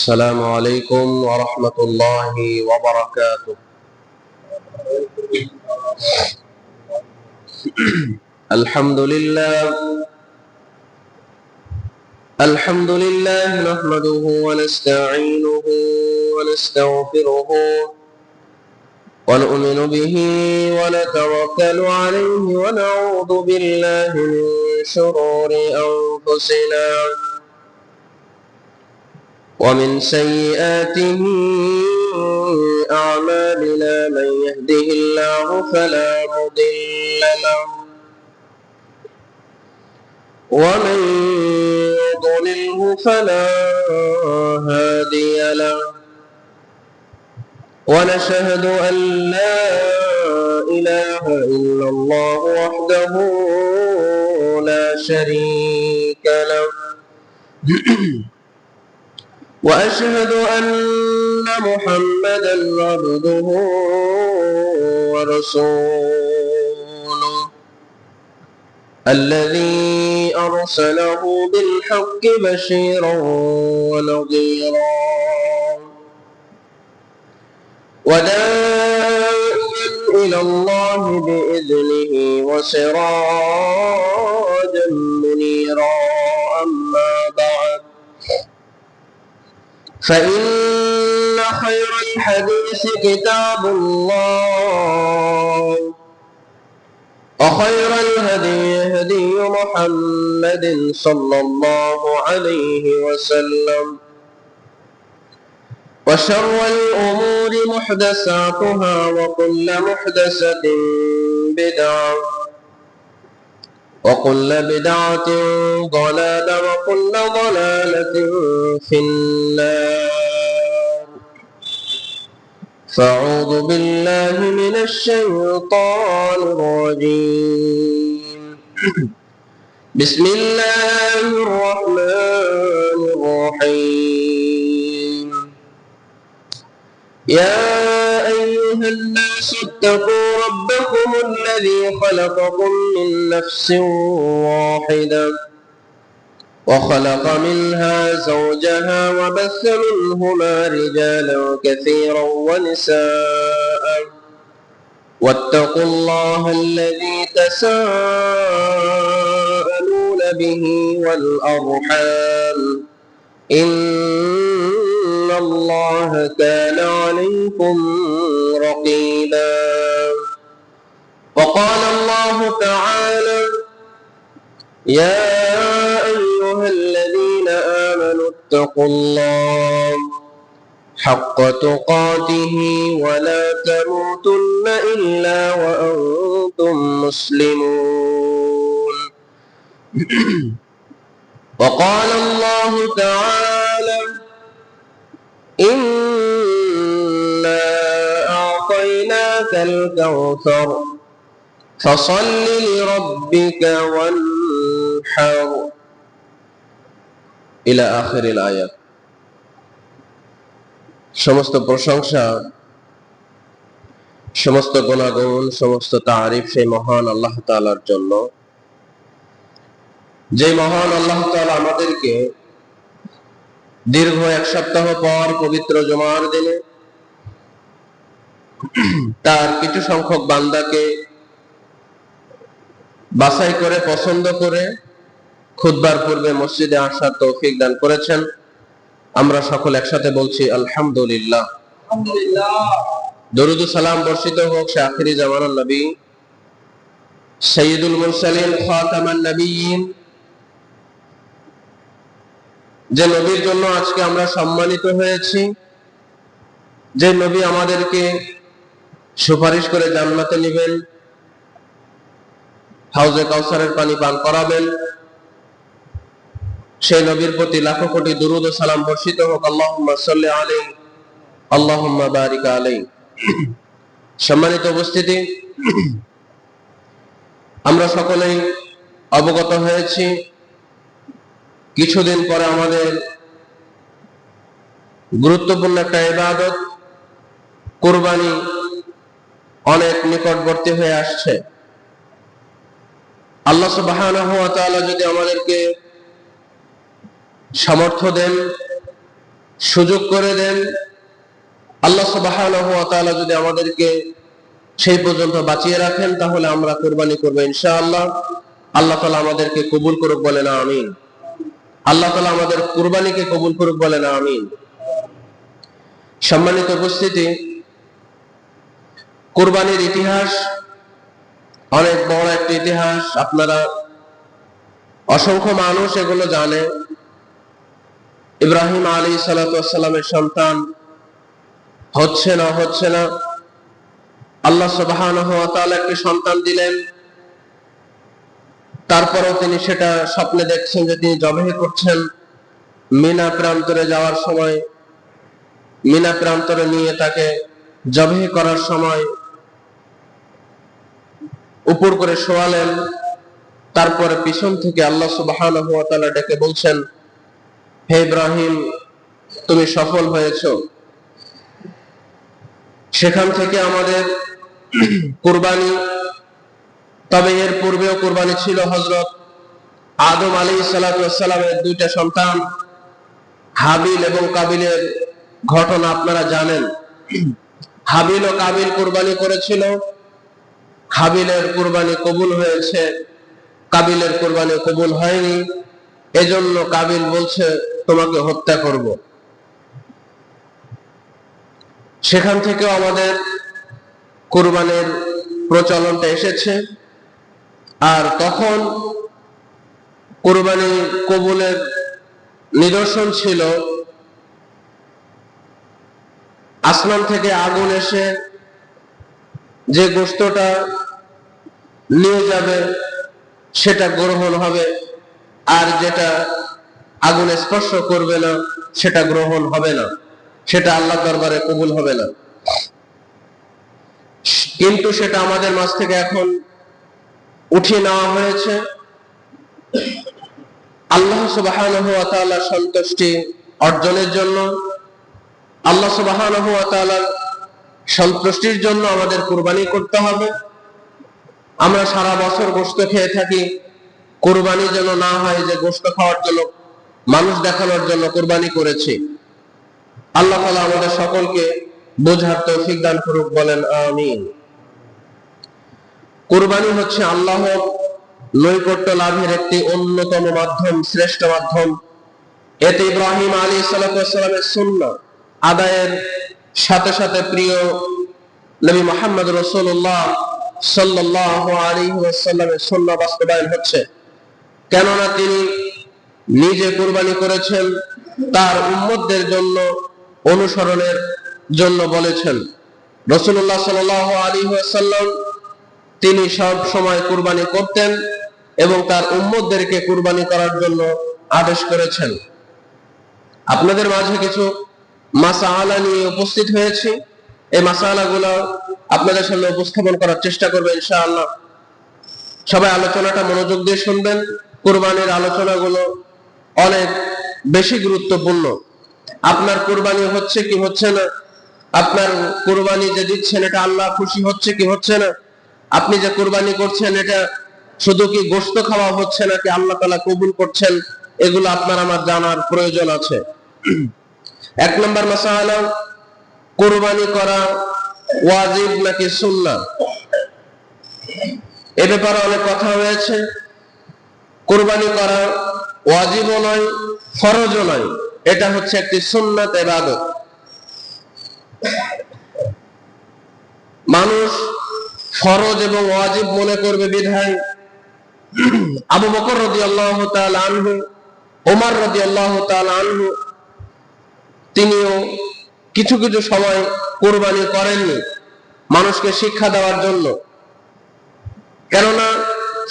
السلام عليكم ورحمة الله وبركاته. الحمد لله نحمده ونستعينه ونستغفره ونؤمن به ونتوكل عليه ونعوذ بالله من شرور أنفسنا ومن سيئات أعمالنا. من يهده الله فلا مضل له ومن يضلله فلا هادي له، ونشهد أن لا إله إلا الله وحده لا شريك له، وأشهد أن محمدا عبده ورسوله الذي أرسله بالحق بشيرا ونذيرا وداعيا إلى الله بإذنه وسراجا منيرا. أما بعد، فإن خير الحديث كتاب الله، وخير الهدي هدي محمد صلى الله عليه وسلم، وشر الأمور محدثاتها، وكل محدثة بدعة، وكل بدعة ضلالة، وكل ضلالة في النار. فأعوذ بالله من الشيطان الرجيم. بسم الله الرحمن الرحيم. يا أيها الناس اتقوا ربكم الذي خلقكم من نفس واحدة، وخلق منها زوجها، وبث منهما رجالا كثيرا ونساء، واتقوا الله الذي تساءلون به والأرحام، إن الله كان عليكم رقيبا. وقال الله تعالى: يا أيها الذين آمنوا اتقوا الله حق تقاته ولا تموتن إلا وأنتم مسلمون. وقال الله تعالى: إنا أعطيناك الكوثر فصل لربك وانحر إلى آخر الآية। সমস্ত প্রশংসা, সমস্ত গুণাগুণ, সমস্ত তারিফ সেই মহান আল্লাহ তাআলার জন্য, যে মহান আল্লাহ তাআলা আমাদেরকে দীর্ঘ এক সপ্তাহ পর পবিত্র জুমার দিনে তার কিছু সংখ্যক বান্দাকে বাছাই করে, পছন্দ করে খুতবার পূর্বে মসজিদে আসার তৌফিক দান করেছেন। আমরা সকল একসাথে বলছি আলহামদুলিল্লাহ। দরুদ ও সালাম বর্ষিত হোক সে আখিরি জামানার নবী সাইয়্যিদুল মুরসালিন খাতামান নবিয়্যিন, যে নবীর জন্য আজকে আমরা সম্মানিত হয়েছি, যে নবী আমাদেরকে সুপারিশ করে জান্নাতে নেবেন, হাউজে কাউসারের পানি পান করাবেন, সেই নবীর প্রতি লাখো কোটি দুরূদ ও সালাম বর্ষিত হোক। আল্লাহুম্মা সাল্লি আলাইহি আল্লাহুম্মা বারিক আলাইহি। সম্মানিত উপস্থিতি, আমরা সকলেই অবগত হয়েছি কিছুদিন পরে আমাদের গুরুত্বপূর্ণ একটা ইবাদত কুরবানি অনেক নিকটবর্তী হয়ে আসছে। আল্লাহ সুবহানাহু ওয়া তাআলা যদি আমাদেরকে সামর্থ্য দেন, সুযোগ করে দেন। আল্লাহ সুবহানাহু ওয়া তাআলা যদি আমাদেরকে সেই পর্যন্ত বাঁচিয়ে রাখেন তাহলে আমরা কুরবানি করব ইনশাআল্লাহ। আল্লাহ তাআলা আমাদেরকে কবুল করুক, বলেন আমিন। আল্লাহ তাআলা আমাদের কুরবানিকে কবুল করুক, বলেন আমিন। সম্মানিত উপস্থিতি, কুরবানির ইতিহাস অনেক বড় একটা ইতিহাস। আপনারা অসংখ্য মানুষ এগুলো জানে। ইব্রাহিম আলাইহিস সালাতু ওয়াস সালামের সন্তান হচ্ছে না, আল্লাহ সুবহানাহু ওয়া তাআলা একটি সন্তান দিলেন। তারপরেও তিনি সেটা স্বপ্নে দেখছেন যে তিনি জবাই করছেন। মিনা প্রান্তরে যাওয়ার সময়, মিনা প্রান্তরে নিয়ে তাকে জবাই করার সময় উপর করে শোয়ালেন। তারপরে পিছন থেকে আল্লাহ সুবহানাহু ওয়া তাআলা ডেকে বলছেন, হে ইব্রাহিম, তুমি সফল হয়েছো। সেখান থেকে আমাদের কুরবানি, তবে এর পূর্বেও কুরবানি ছিল। হযরত আদম আলাইহিস সালাতু ওয়াস সালামের দুইটা সন্তান হাবিল এবং কাবিলের ঘটনা আপনারা জানেন। হাবিল ও কাবিল কুরবানি করেছিল। হাবিলের কুরবানি কবুল হয়েছে, কাবিলের কুরবানি কবুল হয়নি। এজন্য কাবিল বলছে তোমাকে হত্যা করব। সেখান থেকেও আমাদের কুরবানির প্রচলনটা এসেছে। আর তখন কুরবানি কবুলের নিদর্শন ছিল আসমান থেকে আগুন এসে যে গোশতটা নিয়ে যাবে সেটা গ্রহণ হবে, আর যেটা আগুন স্পর্শ করবে না সেটা গ্রহণ হবে না, সেটা আল্লাহর দরবারে কবুল হবে না। কিন্তু সেটা আমাদের মাঝ থেকে এখন উঠিয়ে নেওয়া হয়েছে আল্লাহ সুবহানাহু ওয়া তাআলার সন্তুষ্টি অর্জনের জন্য। আল্লাহ সুবহানাহু ওয়া তাআলার সন্তুষ্টির জন্য আমাদের কুরবানি করতে হবে। আমরা সারা বছর গোশত খেয়ে থাকি, কুরবানি যেন না হয় যে গোশত খাওয়ার জন্য, মানুষ দেখানোর জন্য কুরবানি করেছি। আল্লাহ তাআলা আমাদের সকলকে বোঝার তৌফিক দান করুক, বলেন আমিন। কুরবানি হচ্ছে আল্লাহর নৈকট্য লাভের একটি অন্যতম মাধ্যম, শ্রেষ্ঠ মাধ্যম। এতে ইব্রাহিম আলাইহিস সালাতু ওয়াস সালামের সুন্নাহ আদায়ের সাথে সাথে প্রিয় নবী মুহাম্মদ রাসূলুল্লাহ সাল্লাল্লাহু আলাইহি ওয়াসাল্লামের সুন্নাহ বাস্তবায়ন হচ্ছে। কেননা তিনি নিজে কুরবানি করেছেন, তার উম্মতদের জন্য অনুসরণের জন্য বলেছেন। রাসূলুল্লাহ সাল্লাল্লাহু আলাইহি ওয়াসাল্লাম তিনি সব সময় কুরবানি করতেন এবং তার উম্মতদেরকে কুরবানি করার জন্য আদেশ করেছেন। আপনাদের মাঝে কিছু মাসআলা নিয়ে উপস্থিত হয়েছে। এই মাসআলাগুলো আপনাদের সামনে উপস্থাপন করার চেষ্টা করব ইনশাআল্লাহ। সবাই আলোচনাটা মনোযোগ দিয়ে শুনবেন। কুরবানির আলোচনাগুলো অনেক বেশি গুরুত্বপূর্ণ। আপনার কুরবানি হচ্ছে কি হচ্ছে না, আপনার কুরবানি যে দিচ্ছেন এটা আল্লাহ খুশি হচ্ছে কি হচ্ছে না, আপনি যে কুরবানি করছেন এটা শুধু কি গোশত খাওয়া হচ্ছে নাকি আল্লাহ তাআলা কবুল করছেন, এগুলো আপনার আমার জানার প্রয়োজন আছে। এক নম্বর মাসআলা, কুরবানি করা ওয়াজিব নাকি সুন্নাহ। এ ব্যাপারে অনেক কথা হয়েছে। কুরবানি করা ওয়াজিবও নয়, ফরজও নয়, এটা হচ্ছে একটি সুন্নাত ইবাদত। মানুষ ফরজ এবং ওয়াজিব মনে করবে বিধায় আবু বকর রাদিয়াল্লাহু তাআলা আনহু, ওমর রাদিয়াল্লাহু তাআলা আনহু তিনিও কিছু কিছু সময় কুরবানি করেননি মানুষকে শিক্ষা দেওয়ার জন্য। কেননা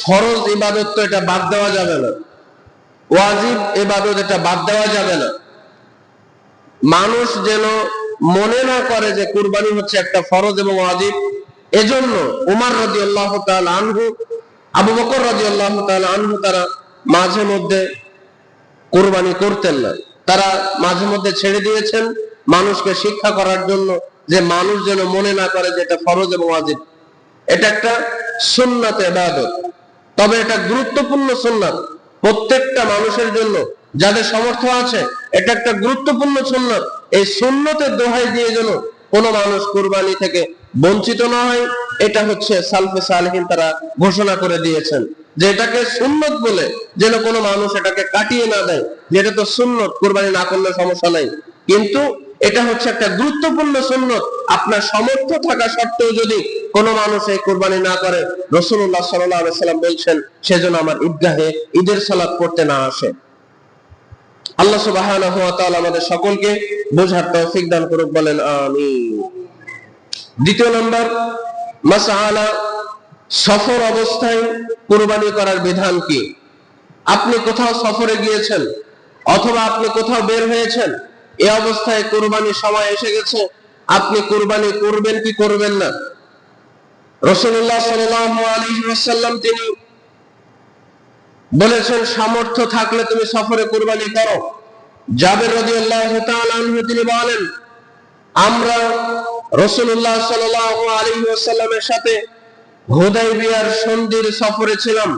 ফরজ ইবাদত তো এটা বাদ দেওয়া যাবে না, ওয়াজিব ইবাদত এটা বাদ দেওয়া যাবে না। মানুষ যেন মনে না করে যে কুরবানি হচ্ছে একটা ফরজ এবং ওয়াজিব, এজন্য ওমর রাদিয়াল্লাহু তাআলা আনহু, আবু বকর রাদিয়াল্লাহু তাআলা আনহু তারা মাঝে মধ্যে কুরবানি করতেন না। তারা মাঝে মধ্যে ছেড়ে দিয়েছেন মানুষকে শিক্ষা করার জন্য, যে মানুষ যেন মনে না করে যে এটা ফরজ এবং ওয়াজিব। এটা একটা সুন্নাত ইবাদত, তবে এটা গুরুত্বপূর্ণ সুন্নাত। প্রত্যেকটা মানুষের জন্য যাদের সামর্থ্য আছে, এটা একটা গুরুত্বপূর্ণ সুন্নত। এই সুন্নতের দোহাই দিয়ে যেন কোনো মানুষ কুরবানি থেকে বঞ্চিত না হয়, এটা হচ্ছে সালফে সালেহিন তারা ঘোষণা করে দিয়েছেন যে এটাকে সুন্নত বলে যেন কোনো মানুষ এটাকে কাটিয়ে না দেয়, যেটা তো সুন্নত, কুরবানি না করলে সমস্যা নাই, কিন্তু এটা হচ্ছে একটা গুরুত্বপূর্ণ সুন্নত। আপনার সামর্থ্য থাকা সত্ত্বেও যদি কোনো মানুষ এই কুরবানি না করে, রাসূলুল্লাহ সাল্লাল্লাহু আলাইহি ওয়াসাল্লাম বলছেন সেজন্য আমার ঈদগাহে ঈদের সালাত পড়তে না আসে। আল্লাহ সুবহানাহু ওয়া তাআলা আমাদের সকলকে বোঝার তৌফিক দান করুক, বলেন আমিন। দ্বিতীয় নম্বর মাসআলা, সফর অবস্থায় কুরবানি করার বিধান কি? আপনি কোথাও সফরে গিয়েছেন অথবা আপনি কোথাও বের হয়েছেন, এই অবস্থায় কুরবানির সময় এসে গেছে, আপনি কুরবানি করবেন কি করবেন না? রাসূলুল্লাহ সাল্লাল্লাহু আলাইহি ওয়াসাল্লাম তিনি বলেছেন সামর্থ্য থাকলে তুমি সফরে কুরবানি করো। জাবের রাদিয়াল্লাহু তাআলা আনহু তিনি বলেন, আমরা রাসূলুল্লাহ সাল্লাল্লাহু আলাইহি ওয়াসাল্লামের সাথে হুদায়বিয়ার সন্ধির সফরে ছিলাম।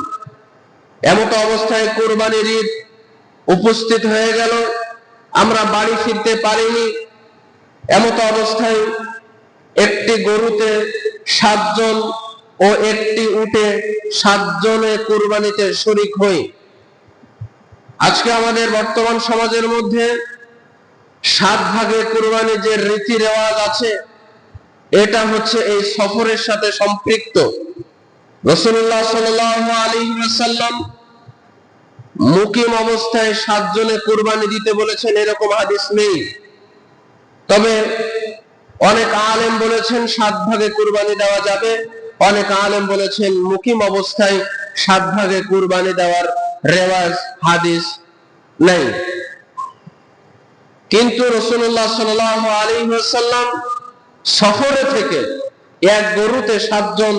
এমত অবস্থায় কুরবানির ঈদ উপস্থিত হয়ে গেল, আমরা বাড়ি ফিরতে পারিনি। এমত অবস্থায় একটি গরুতে 7 জন ও একটি উটে 7 জনে কুরবানিতে শরীক হই। আজকে আমাদের বর্তমান সমাজের মধ্যে 7 ভাগে কুরবানি যে রীতি রেওয়াজ আছে, এটা হচ্ছে এই সফরের সাথে সম্পৃক্ত। রাসূলুল্লাহ সাল্লাল্লাহু আলাইহি ওয়াসাল্লাম মুকিম অবস্থায় 7 জনে কুরবানি দিতে বলেছেন এরকম হাদিস নেই। তবে অনেক আলেম বলেছেন 7 ভাগে কুরবানি দেওয়া যাবে, অনেক আলেম বলেছেন মুকিম অবস্থায় 7 ভাগে কুরবানি দেওয়ার রেওয়াজ হাদিস নেই। কিন্তু রাসূলুল্লাহ সাল্লাল্লাহু আলাইহি ওয়াসাল্লাম সফরে থেকে এক গরুতে 7 জন,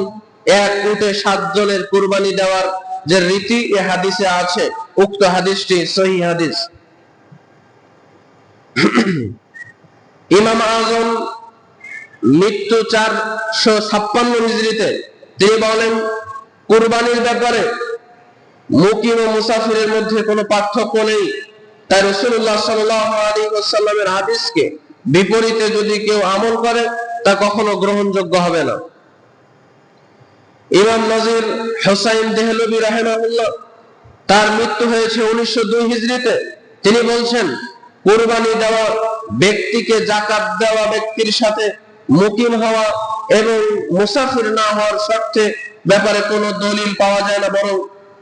এক উটে 7 জনের কুরবানি দেওয়ার যে রীতি এই হাদিসে আছে, উক্ত হাদিসটি সহিহ হাদিস। ইমাম আযম মৃত্যু 456 হিজরিতে তিনি বলেন, কুরবানির ব্যাপারে মুকিম ও মুসাফিরের মধ্যে কোনো পার্থক্য নেই। তাই রাসূলুল্লাহ সাল্লাল্লাহু আলাইহি ওয়াসাল্লামের হাদিসকে বিপরীতে যদি কেউ আমল করে তা কখনো গ্রহণযোগ্য হবে না। ইমাম নজির হুসাইন দেহলভী রাহিমাহুল্লাহ, তার মৃত্যু হয়েছে 1902 হিজরিতে, তিনি বলছেন কুরবানি দেওয়া ব্যক্তিকে যাকাত দেওয়া ব্যক্তির সাথে মুকিম হওয়া এবং মুসাফির না হওয়ার শর্তে ব্যাপারে কোনো দলিল পাওয়া যায় না, বরং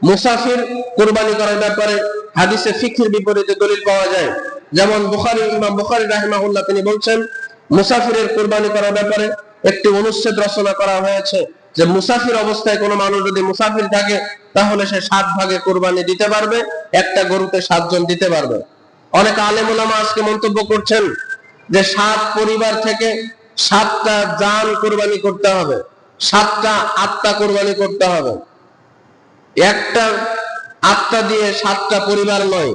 মুসাফির কুরবানি করার ব্যাপারে হাদিসে ফিকহের বিপরীতে দলিল পাওয়া যায়। যেমন ইমাম বুখারী রাহিমাহুল্লাহ তিনি বলছেন মুসাফিরের কুরবানি করার ব্যাপারে একটি অনুচ্ছেদ রচনা করা হয়েছে যে মুসাফির অবস্থায় কোনো মানুষ যদি মুসাফির থাকে তাহলে সে 7 ভাগে কুরবানি দিতে পারবে, একটা গরুতে 7 জন দিতে পারবে। অনেক আলেম ওলামা আজকে মন্তব্য করছেন যে 7 পরিবার থেকে 7টা জান কুরবানি করতে হবে, 7টা আত্মা কুরবানি করতে হবে। একটা আত্মা দিয়ে 7টা পরিবার নয়,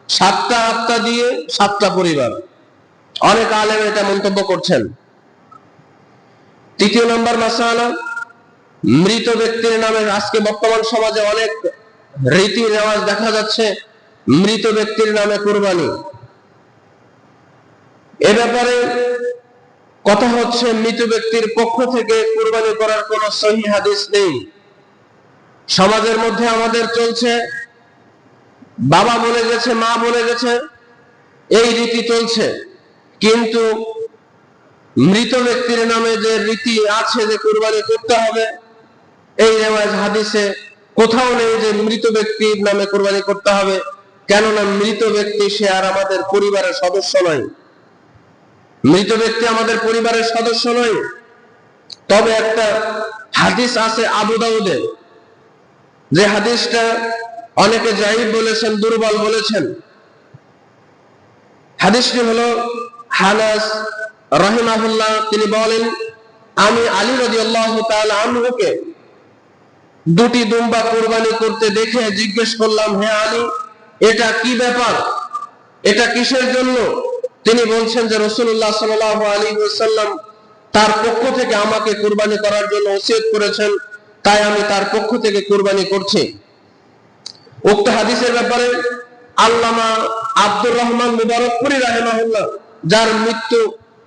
7টা আত্মা দিয়ে 7টা পরিবার। অনেক আলেম এটা মন্তব্য করছেন। তৃতীয় নম্বর মাসআলা, মৃত ব্যক্তির নামে আজকে বর্তমান সমাজে অনেক রীতি রেওয়াজ দেখা যাচ্ছে মৃত ব্যক্তির নামে কুরবানি। এ ব্যাপারে কথা হচ্ছে মৃত ব্যক্তির পক্ষ থেকে কুরবানি করার কোন সহিহ হাদিস নেই। সমাজের মধ্যে আমাদের চলছে বাবা বলে গেছে, মা বলে গেছে, এই রীতি চলছে, কিন্তু মৃত ব্যক্তির নামে যে রীতি আছে যে কুরবানি করতে হবে, এই রেওয়াজ হাদিসে কোথাও নেই যে মৃত ব্যক্তির নামে কুরবানি করতে হবে। কেননা মৃত ব্যক্তি সে আর আমাদের পরিবারের সদস্য নয়, মৃত ব্যক্তি আমাদের পরিবারের সদস্য নয়। তবে একটা হাদিস আছে আবু দাউদে, যে হাদিসটা অনেকে যায়ীফ বলেছেন, দুর্বল বলেছেন। হাদিসটি হলো আনাস রাহিমাহুল্লাহ তিনি বলেন, আমি আলী রাদিয়াল্লাহু তাআলা আনহুকে 2টি দুম্বা কুরবানি করতে দেখে জিজ্ঞেস করলাম, হে আলী, এটা কি ব্যাপার, এটা কিসের জন্য? তিনি বলছেন যে রাসূলুল্লাহ সাল্লাল্লাহু আলাইহি ওয়াসাল্লাম তার পক্ষ থেকে আমাকে কুরবানি করার জন্য ওসিয়ত করেছেন, তাই আমি তার পক্ষ থেকে কুরবানি করছি। উক্ত হাদিসের ব্যাপারে আল্লামা আব্দুর রহমান মুবারকপুরী রাহিমাহুল্লাহ, যার মৃত্যু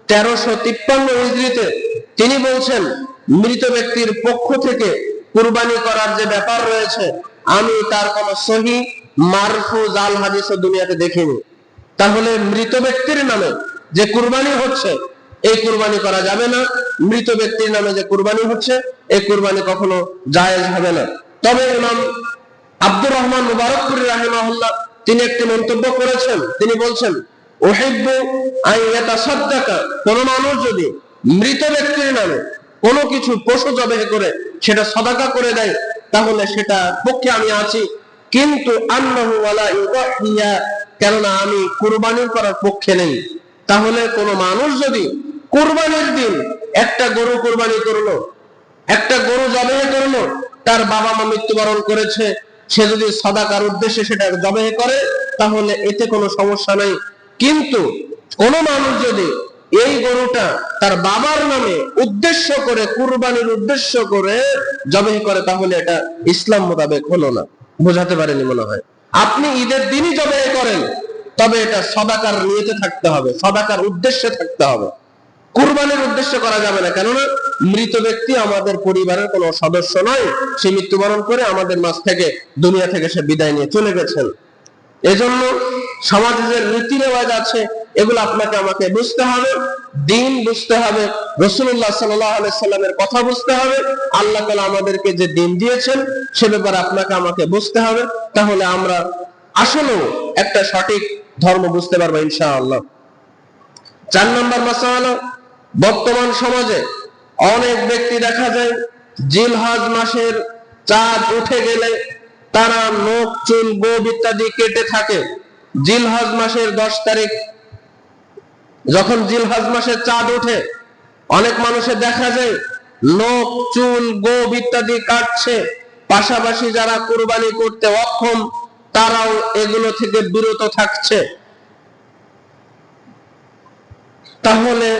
1353 হিজরিতে, তিনি বলছেন মৃত ব্যক্তির পক্ষ থেকে কুরবানি করার যে ব্যাপার রয়েছে, আমি তার কোন সহি মারফু জাল হাদিসও দুনিয়াতে দেখিনি। তাহলে মৃত ব্যক্তির নামে যে কুরবানি হচ্ছে, এই কুরবানি করা যাবে না। মৃত ব্যক্তির নামে যে কুরবানি হচ্ছে, এই কুরবানি কখনো জায়েজ হবে না। তবে ইমাম আব্দুর রহমান মুবারকপুরী রাহিমাহুল্লাহ তিনি একটি মন্তব্য করেছেন। তিনি বলছেন, উহিব্বু আন ইয়াতাসাদ্দাকা, কোন মানুষ যদি মৃত ব্যক্তির নামে কোনো কিছু পশু জবাই করে সেটা সাদাকা করে দেয়, তাহলে সেটা পক্ষে আমি আছি। কিন্তু আন্নাহু ওয়ালা ইউদাহিয়া, কেননা আমি কুরবানি করার পক্ষে নেই। তাহলে কোন মানুষ যদি কুরবানির দিন একটা গরু কুরবানি করলো, একটা গরু জবাই করলো, তার বাবা মা মৃত্যুবরণ করেছে, সে যদি সাদাকার উদ্দেশ্যে সেটা জবাই করে, তাহলে এতে কোনো সমস্যা নাই। কিন্তু কোন মানুষ যদি এই গরুটা তার বাবার নামে উদ্দেশ্য করে, কুরবানির উদ্দেশ্য করে জবাই করে, তাহলে এটা ইসলাম মোতাবেক হলো না। বোঝাতে পারেনি মনে হয়। আপনি ঈদের দিনই জবাই করেন, তবে এটা সাদাকার নিয়তে থাকতে হবে, সাদাকার উদ্দেশ্যে থাকতে হবে, কুরবানির উদ্দেশ্য করা যাবে না। কেননা মৃত ব্যক্তি আমাদের পরিবারের কোন সদস্য নয়, সে মৃত্যুবরণ করে আমাদের মাঝ থেকে, দুনিয়া থেকে সে বিদায় নিয়ে চলে গেছেন। এজন্য সমাজে যে রীতি রেওয়াজ আছে, এগুলো আপনাকে আমাকে বুঝতে হবে, দিন বুঝতে হবে, রাসূলুল্লাহ সাল্লাল্লাহু আলাইহি সাল্লামের কথা বুঝতে হবে, আল্লাহ তাআলা আমাদেরকে যে দিন দিয়েছেন সে ব্যাপারে আপনাকে আমাকে বুঝতে হবে। তাহলে আমরা আসলে একটা সঠিক ধর্ম বুঝতে পারবো ইনশাআল্লাহ। 4 নম্বর মাসআলা, বর্তমান সমাজে অনেক ব্যক্তি দেখা যায় জিলহজ মাসের চাঁদ উঠে গেলে তারা নখ চুল গোঁফ ইত্যাদি কেটে থাকে। জিলহজ মাসের 10 তারিখ যখন জিলহজ মাসের চাঁদ ওঠে, অনেক মানুষের দেখা যায় নখ চুল গোঁফ ইত্যাদি কাটছে। পাশাপাশি যারা কুরবানি করতে অক্ষম, তারাও এগুলো থেকে বিরত থাকছে। তাহলে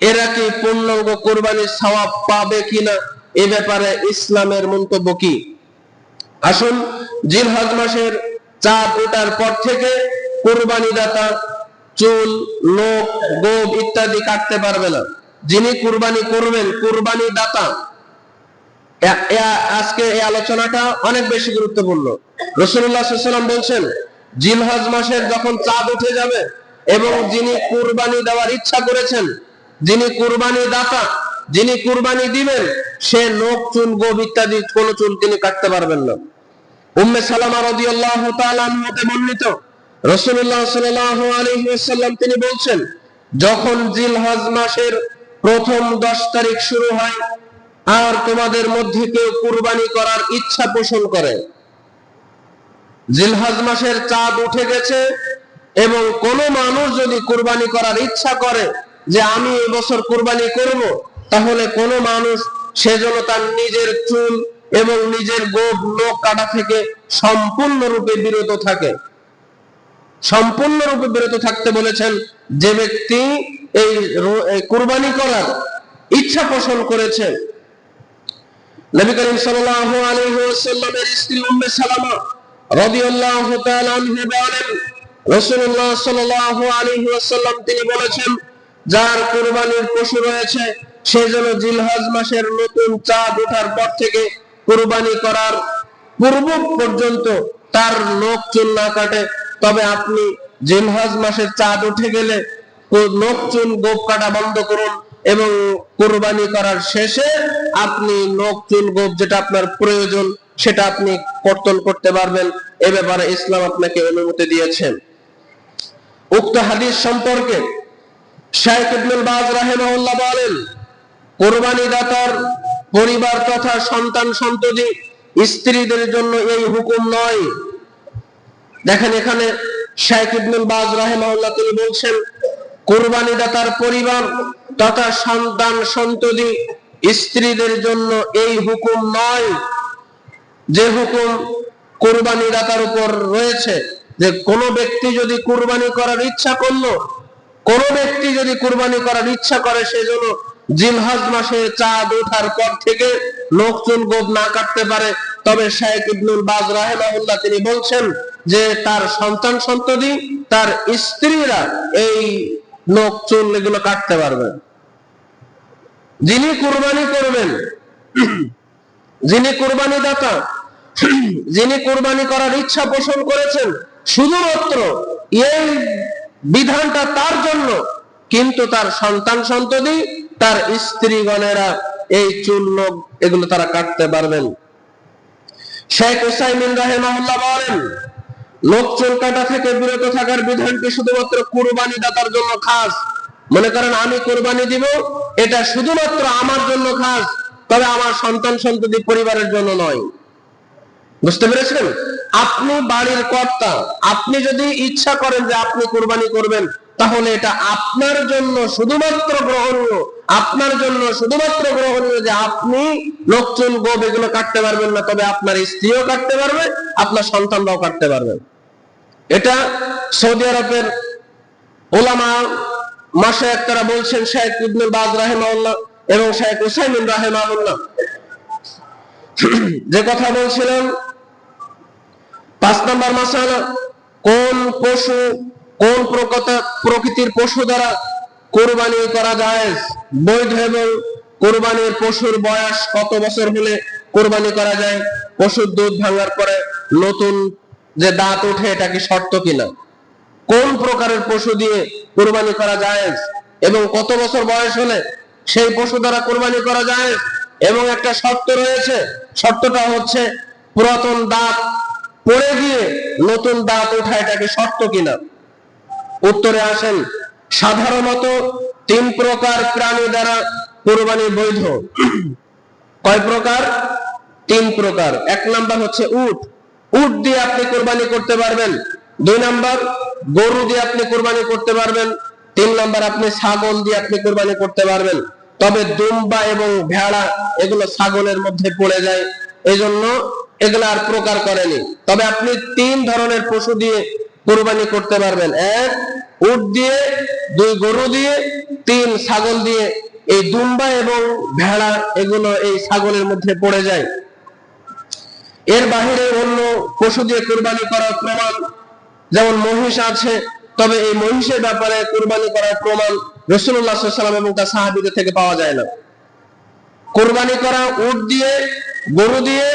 এরা কি পূর্ণাঙ্গ কুরবানির সওয়াব পাবে কিনা, এ ব্যাপারে ইসলামের মন্তব্য কি? আসুন, জিলহজ মাসের চাঁদ ওঠার পর থেকে কুরবানি দাতা চুল নখ গোঁফ ইত্যাদি কাটতে পারবে না। যিনি কুরবানি করবেন, কুরবানি দাতা, আজকে এই আলোচনাটা অনেক বেশি গুরুত্বপূর্ণ। রাসূলুল্লাহ সাল্লাল্লাহু আলাইহি ওয়াসাল্লাম বলেন, জিলহজ মাসের যখন চাঁদ উঠে যাবে এবং যিনি কুরবানি দেওয়ার ইচ্ছা করেছেন, যিনি কুরবানি দাতা, যিনি কুরবানি দিবেন, সে নখ চুল গোঁফ ইত্যাদি কোন চুল তিনি কাটতে পারবেন না। উম্মে সালামা রাদিয়াল্লাহু তাআলা আনহাতে বর্ণিত, রাসূলুল্লাহ সাল্লাল্লাহু আলাইহি ওয়াসাল্লাম তিনি বলছেন, যখন জিলহজ মাসের প্রথম 10 তারিখ শুরু হয় আর তোমাদের মধ্যে কেউ কুরবানি করার ইচ্ছা পোষণ করে, জিলহজ মাসের চাঁদ উঠে গেছে এবং কোন মানুষ যদি কুরবানি করার ইচ্ছা করে যে আমি এই বছর কুরবানি করব, তাহলে কোন মানুষ সেজন্য তার নিজের চুল এবং নিজের গোঁফ নখ কাটা থেকে সম্পূর্ণরূপে বিরত থাকে। সম্পূর্ণরূপে বিরত থাকতে বলেছেন যে ব্যক্তি এই কুরবানি করার ইচ্ছা পোষণ করেছে। নবী করিম সাল্লাল্লাহু আলাইহি ওয়াসাল্লামের স্ত্রী উম্মে সালামা রাদিয়াল্লাহু তাআলা আনহা বলেন, রাসূলুল্লাহ সাল্লাল্লাহু আলাইহি ওয়াসাল্লাম তিনি বলেছেন, যার কুরবানির পশু রয়েছে সে যেন জিলহজ মাসের নতুন চাঁদ ওঠার পর থেকে কুরবানি করার পূর্ব পর্যন্ত তার নখ চুল না কাটে। তবে আপনি জিলহজ মাসের চাঁদ উঠে গেলে নখ চুল গোঁফ কাটা বন্ধ করুন এবং কুরবানি করার শেষে আপনি নখ চুল গোঁফ যেটা আপনার প্রয়োজন সেটা আপনি কর্তন করতে পারবেন। এ ব্যাপারে ইসলাম আপনাকে অনুমতি দিয়েছেন। উক্ত হাদিস সম্পর্কে শাইখ ইবনুল বাজ রাহিমাহুল্লাহ বলেন, কুরবানি দাতার পরিবার তথা সন্তান সন্ততি স্ত্রীদের জন্য এই হুকুম নয়। দেখেন, এখানে শাইখ ইবনুল বাজ রাহিমাহুল্লাহ তিনি বলছেন, কুরবানি দাতার পরিবার তথা সন্তান সন্ততি স্ত্রীদের জন্য এই হুকুম নয়। যে হুকুম কুরবানি দাতার উপর রয়েছে, যে কোন ব্যক্তি যদি কুরবানি করার ইচ্ছা করলো, কোন ব্যক্তি যদি কুরবানি করার ইচ্ছা করে, সেজন্য জিলহজ মাসে চাঁদ ওঠার পর থেকে নখ চুল গোঁফ না কাটতে পারে। তবে শাইখ ইবনুল বাজ রাহিমাহুল্লাহ তিনি বলছেন, যে তার সন্তান সন্ততি, তার স্ত্রীরা এই নখ চুল এগুলো কাটতে পারবে। যিনি কুরবানি করবেন, যিনি কুরবানি দাতা, যিনি কুরবানি করার ইচ্ছা পোষণ করেছেন, শুধুমাত্র এই বিধানটা তার জন্য, কিন্তু তার সন্তান সন্ততি, তার স্ত্রীগণেরা এই চুল নখ এগুলো তারা কাটতে পারবেন। শেখ উসাইমিন রাহিমাহুল্লাহ বলেন, নখ চুল কাটা থেকে বিরত থাকার বিধানটি শুধুমাত্র কুরবানি দাতার জন্য খাস। মনে করেন আমি কুরবানি দিব, এটা শুধুমাত্র আমার জন্য খাস, তবে আমার সন্তান সন্ততি পরিবারের জন্য নয়। বুঝতে পেরেছেন? আপনি বাড়ির কর্তা, আপনি যদি ইচ্ছা করেন যে আপনি কুরবানি করবেন, তাহলে এটা আপনার জন্য শুধুমাত্র গ্রহণীয়, আপনার জন্য শুধুমাত্র গ্রহণীয় যে আপনি নখ চুল গোঁফ এগুলো কাটতে পারবেন না, তবে আপনার স্ত্রীও কাটতে পারবে, আপনার সন্তানরাও কাটতে পারবে। এটা সৌদি আরবের উলামা মাশায়েখ তারা বলছেন, শেখ ইবনে বাজ রাহিমাহুল্লাহ এবং শেখ উসাইমিন রাহিমাহুল্লাহ যে কথা বলছিলেন। 5 নম্বর মাসালা, কোন পশু, কোন প্রকৃতির পশু দ্বারা কুরবানি করা যায়, বৈধ, এবং কুরবানির পশুর বয়স কত বছর হলে কুরবানি করা যায়, পশুর দুধ ভাঙার পরে নতুন যে দাঁত ওঠে এটা কি শর্ত কিনা, কোন প্রকারের পশু দিয়ে কুরবানি করা যায় এবং কত বছর বয়স হলে সেই পশু দ্বারা কুরবানি করা যায়, এবং একটা শর্ত রয়েছে, শর্তটা হচ্ছে পুরাতন দাঁত পড়ে গিয়ে নতুন দাঁত ওঠা এটা কি শর্ত কিনা। উত্তরে আসেন, সাধারণত 3 প্রকার প্রাণী দ্বারা কুরবানি বৈধ। কয় প্রকার? 3 প্রকার। 1 নাম্বার হচ্ছে উট, উট দিয়ে আপনি কুরবানি করতে পারবেন। 2 নাম্বার গরু দিয়ে আপনি কুরবানি করতে পারবেন। 3 নাম্বার আপনি ছাগল দিয়ে আপনি কুরবানি করতে পারবেন। তবে দুম্বা এবং ভেড়া এগুলো ছাগলের মধ্যে পড়ে যায়, এজন্য এগুলো আর প্রকার করেনি। তবে আপনি 3 ধরনের পশু দিয়ে কুরবানি করতে পারবেন, 1 উট দিয়ে, 2 গরু দিয়ে, 3 ছাগল দিয়ে। এই দুম্বা এবং ভেড়া এগুলো এই ছাগলের মধ্যে পড়ে যায়। এর বাহিরে অন্য পশু দিয়ে কুরবানি করার প্রমাণ, যেমন মহিষ আছে, তবে এই মহিষের ব্যাপারে কুরবানি করার প্রমাণ রাসূলুল্লাহ সাল্লাল্লাহু আলাইহি ওয়াসাল্লাম এবং তার সাহাবীদের থেকে পাওয়া যায় না। কুরবানি করা উট দিয়ে, গরু দিয়ে,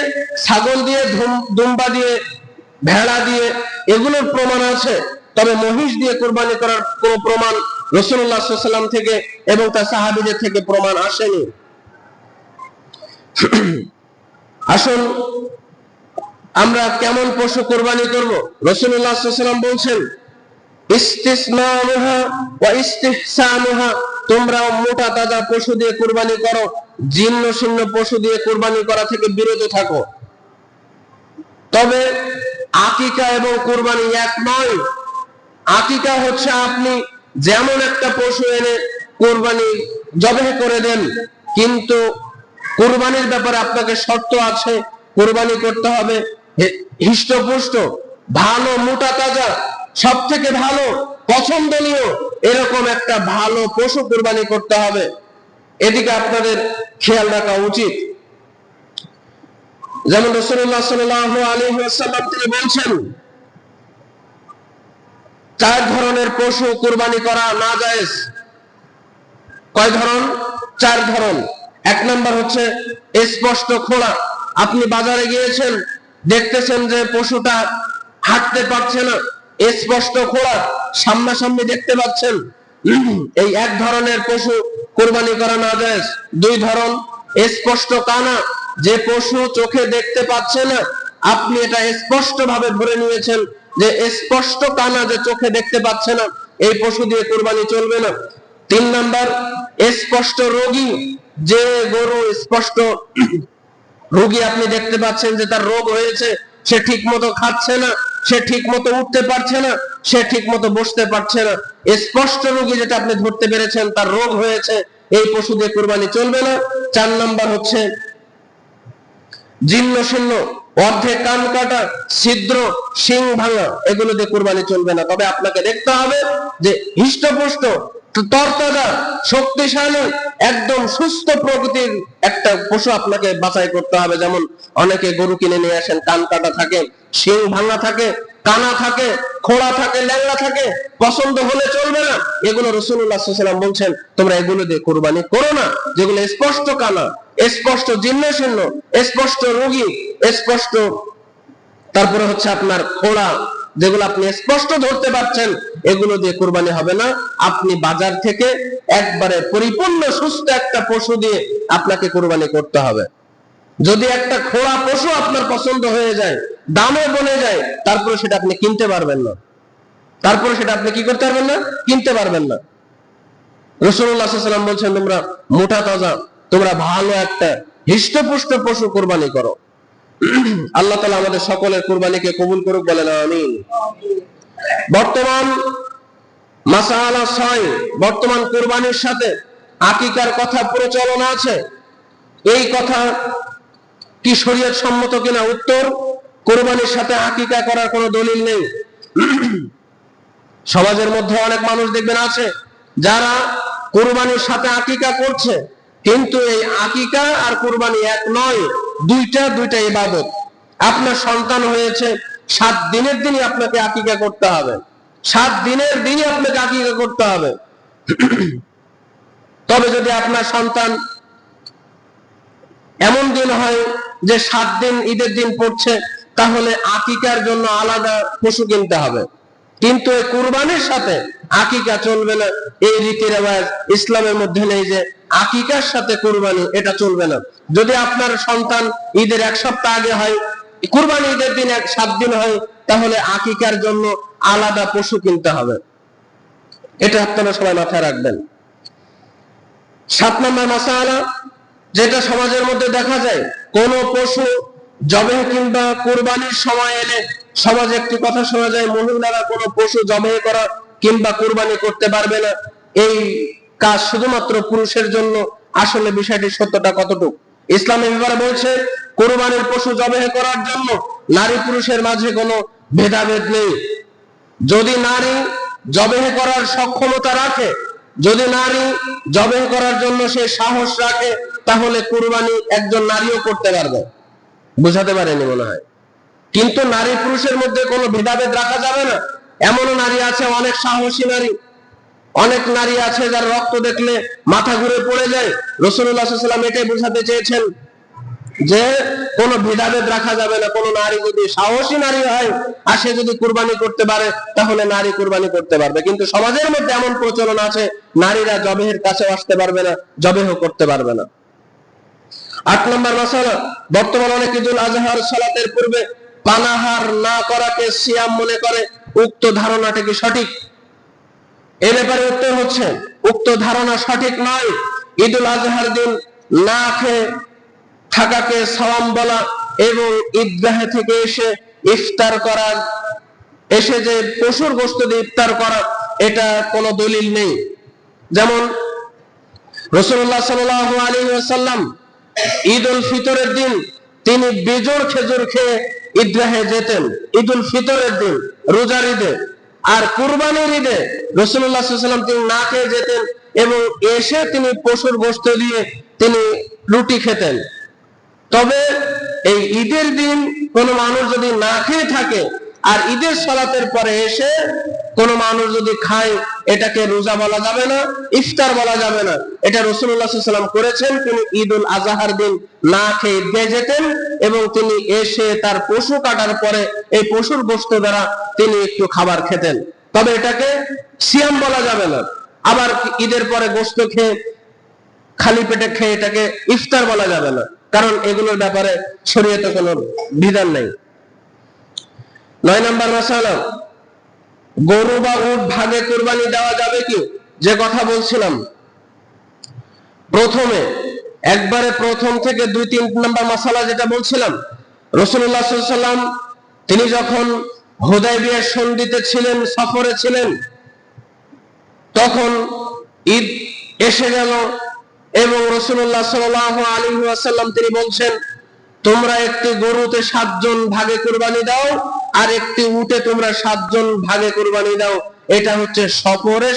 ছাগল দিয়ে, দুম্বা দিয়ে, ভেড়া দিয়ে এগুলোর প্রমাণ আছে, তবে মহিষ দিয়ে কুরবানি করার কোনো প্রমাণ রাসূলুল্লাহ সাল্লাল্লাহু আলাইহি ওয়াসাল্লাম থেকে এবং তার সাহাবীদের থেকে প্রমাণ আসেনি। আসুন আমরা কেমন পশু কুরবানি করব? রাসূলুল্লাহ সাল্লাল্লাহু আলাইহি ওয়াসাল্লাম বলছেন, ইস্তিসনামুহা ওয়া ইস্তিহসানুহা, তোমরা মোটা তাজা পশু দিয়ে কুরবানি করো, জীর্ণ শীর্ণ পশু দিয়ে কুরবানি করা থেকে বিরত থাকো। তবে আকিকা এবং কুরবানি এক নয়। আকিকা হচ্ছে আপনি যেমন একটা পশু এনে কুরবানি জবাহ করে দেন, কিন্তু কুরবানির ব্যাপারে আপনাকে শর্ত আছে, কুরবানি করতে হবে হিষ্টপুষ্ট, ভালো, মোটা তাজা, সব থেকে ভালো, পছন্দনীয় এরকম একটা ভালো পশু কুরবানি করতে হবে। এদিকে আপনাদের খেয়াল রাখা উচিত। যেমন রাসূলুল্লাহ সাল্লাল্লাহু আলাইহি ওয়াসাল্লাম তিনি বলছেন, 4 ধরনের পশু কুরবানি করা নাজায়েজ। কয় ধরন? 4 ধরন। 1 নাম্বার হচ্ছে স্পষ্ট খোঁড়া। আপনি বাজারে গিয়েছেন, দেখতেছেন যে পশুটা হাঁটতে পারছে না, স্পষ্ট খোঁড়া, সামনাসামনি দেখতে পাচ্ছেন, এই 1 ধরনের পশু কুরবানি করা নাজায়েজ। 2 ধরন স্পষ্ট কানা, যে পশু চোখে দেখতে পাচ্ছে না, আপনি এটা স্পষ্ট ভাবে ধরে নিয়েছেন যে স্পষ্ট কানা, যে চোখে দেখতে পাচ্ছে না, এই পশু দিয়ে কুরবানি চলবে না। 3 নাম্বার স্পষ্ট রোগী, যে গরু স্পষ্ট রোগী, আপনি দেখতে পাচ্ছেন যে তার রোগ হয়েছে, সে ঠিক মতো খাচ্ছে না, সে ঠিক মতো উঠতে পারছে না, সে ঠিক মতো বসতে পারছে না, স্পষ্ট রোগী যেটা আপনি ধরতে পেরেছেন তার রোগ হয়েছে, এই পশু দিয়ে কুরবানি চলবে না। 4 নাম্বার হচ্ছে জীর্ণ শীর্ণ, অর্ধেক কান কাটা, ছিদ্র, শিং ভাঙা, এগুলো দিয়ে কুরবানি চলবে না। তবে আপনাকে দেখতে হবে যে হিষ্টপুষ্ট তরতাজা, শক্তিশালী, একদম সুস্থ প্রকৃতির একটা পশু আপনাকে বাছাই করতে হবে। যেমন অনেকে গরু কিনে নিয়ে আসেন, কান কাটা থাকে, শিং ভাঙা থাকে, কানা থাকে, খোড়া থাকে, ল্যাংড়া থাকে, পছন্দ হলে চলবে না। এগুলো রাসূলুল্লাহ সাল্লাল্লাহু আলাইহি ওয়াসাল্লাম বলছেন তোমরা এগুলো দিয়ে কুরবানি করো না, যেগুলো স্পষ্ট কানা, স্পষ্ট জীর্ণশীর্ণ, স্পষ্ট রোগী, স্পষ্ট তারপরে হচ্ছে আপনার খোড়া, যেগুলো আপনি স্পষ্ট ধরতে পারছেন, এগুলো দিয়ে কুরবানি হবে না। আপনি বাজার থেকে একবারে পরিপূর্ণ সুস্থ একটা পশু দিয়ে আপনাকে কুরবানি করতে হবে। যদি একটা খোড়া পশু আপনার পছন্দ হয়ে যায়, দামে বনে যায়, তারপরে সেটা আপনি কিনতে পারবেন না, তারপরে সেটা আপনি কি করতে পারবেন না, কিনতে পারবেন না। রাসূলুল্লাহ সাল্লাল্লাহু আলাইহি ওয়াসাল্লাম বলছেন তোমরা মোটা তাজা, তোমরা ভালো একটা হৃষ্টপুষ্ট পশু কুরবানি করো। আল্লাহ তাআলা আমাদের সকলের কুরবানিকে কবুল করুক, বলেন আমিন। বর্তমান মাসআলা 6, বর্তমান কুরবানির সাথে আকিকার কথা প্রচলন আছে। এই কথা কি শরীয়ত সম্মত কিনা? উত্তর, কুরবানির সাথে আকিকা করার কোনো দলিল নেই। সমাজের মধ্যে অনেক মানুষ দেখবেন আছে যারা কুরবানির সাথে আকিকা করছে, কিন্তু এই আকিকা আর কুরবানি এক নয়, দুইটা ইবাদত। আপনার সন্তান হয়েছে, 7 দিনের দিনই আপনাকে আকিকা করতে হবে, 7 দিনের দিনই আপনাকে আকিকা করতে হবে। তবে যদি আপনার সন্তান এমন দিন হয় যে 7 দিন ঈদের দিন পড়ছে, তাহলে আকিকার জন্য আলাদা পশু কিনতে হবে। কিন্তু এই কুরবানির সাথে আকিকা চলবে না, এই রীতি রেওয়াজ ইসলামের মধ্যে নেই যে আকিকার সাথে কুরবানি, এটা চলবে না। যদি আপনার সন্তান ঈদের 1 সপ্তাহ আগে হয়, কুরবানি ঈদের দিন 7 দিন হয়, তাহলে আকিকার জন্য আলাদা পশু কিনতে হবে। এটা আপনারা সবাই মাথায় রাখবেন। 7 নম্বর মাসআলা, যেটা সমাজের মধ্যে দেখা যায়, কোন পশু জবেহ কিংবা কুরবানির সময় এলে সমাজে একটি কথা শোনা যায়, মহিলারা কোনো পশু জবেহ করা কিংবা কুরবানি করতে পারবে না, এই কাজ শুধুমাত্র পুরুষের জন্য। আসলে বিষয়টি সত্যটা কতটুকু? ইসলামের ব্যাপারে বলছে কুরবানির পশু জবেহ করার জন্য নারী পুরুষের মাঝে কোনো ভেদাভেদ নেই। যদি নারী জবেহ করার সক্ষমতা রাখে, যদি নারী জবেহ করার জন্য সে সাহস রাখে, তাহলে কুরবানি একজন নারীও করতে পারবে। বুঝাতে পারেনি মনে হয়। কিন্তু নারী পুরুষের মধ্যে কোনো ভেদাভেদ রাখা যাবে না। এমনও নারী আছে, অনেক সাহসী নারী, অনেক নারী আছে যার রক্ত দেখলে মাথা ঘুরে পড়ে যায়। রাসূলুল্লাহ সাল্লাল্লাহু আলাইহি ওয়াসাল্লাম এটাই বোঝাতে চেয়েছেন যে কোনো ভেদাভেদ রাখা যাবে না। কোনো নারী যদি সাহসী নারী হয় আর সে যদি কুরবানি করতে পারে, তাহলে নারী কুরবানি করতে পারবে। কিন্তু সমাজের মধ্যে এমন প্রচলন আছে, নারীরা জবেহের কাছে আসতে পারবে না, জবেহ করতে পারবে না। 8 নম্বর মাসআলা, বর্তমানে অনেক ঈদুল আজহার সালাতের পূর্বে পানাহার না করাকে সিয়াম মনে করে। উক্ত ধারণাটা কি সঠিক? এই ব্যাপারে উত্তর হচ্ছে উক্ত ধারণা সঠিক নয়। ঈদুল আজহার দিন না খেয়ে থাকাকে সাওয়াম বলা এবং ঈদগাহে থেকে এসে ইফতার করা, এসে যে পশুর গোশত দিয়ে ইফতার করা, এটা কোনো দলিল নেই। যেমন রাসূলুল্লাহ সাল্লাল্লাহু আলাইহি ওয়াসাল্লাম ঈদুল ফিতরের দিন তিনি বেজোড় খেজুর খেয়ে ঈদগাহে যেতেন, ঈদুল ফিতরের দিন, রোজার ঈদে। আর কুরবানির ঈদে রাসূলুল্লাহ সাল্লাল্লাহু আলাইহি ওয়াসাল্লাম তিনি না খেয়ে যেতেন এবং এসে তিনি পশুর গোশত দিয়ে তিনি রুটি খেতেন। তবে এই ঈদের দিন কোন মানুষ যদি না খেয়ে থাকে আর ঈদের সালাতের পরে এসে কোন মানুষ যদি খায়, এটাকে রোজা বলা যাবে না, ইফতার বলা যাবে না। এটা রাসূলুল্লাহ সাল্লাল্লাহু আলাইহি ওয়াসাল্লাম করেছেন। তিনি ঈদুল আজহার দিন না খেয়ে ঈদগাহে যেতেন এবং তিনি এসে তার পশু কাটার পরে এই পশুর গোশত দ্বারা তিনি একটু খাবার খেতেন। তবে এটাকে সিয়াম বলা যাবে না। আবার ঈদের পরে গোশত খেয়ে খালি পেটে খেয়ে এটাকে ইফতার বলা যাবে না, কারণ এগুলোর ব্যাপারে শরীয়তে কোনো বিধান নেই। 9 নম্বর মাসআলা, গরু বা উট ভাগে কুরবানি দেওয়া যাবে কি? যে কথা বলছিলাম প্রথমে, একবারে প্রথম থেকে 2-3 নম্বর মাসআলা যেটা বলছিলাম, রাসূলুল্লাহ সাল্লাল্লাহু আলাইহি ওয়াসাল্লাম তিনি যখন হুদায়বিয়ার সন্ধিতে ছিলেন, সফরে ছিলেন, তখন ঈদ এসে গেল এবং রাসূলুল্লাহ সাল্লাল্লাহু আলাইহি ওয়াসাল্লাম তিনি বলছেন তোমরা একটি গরুতে 7 জন ভাগে কুরবানি দাও আর একটি উটে তোমরা 7 জন ভাগে কুরবানি দাও। এটা হচ্ছে সফরের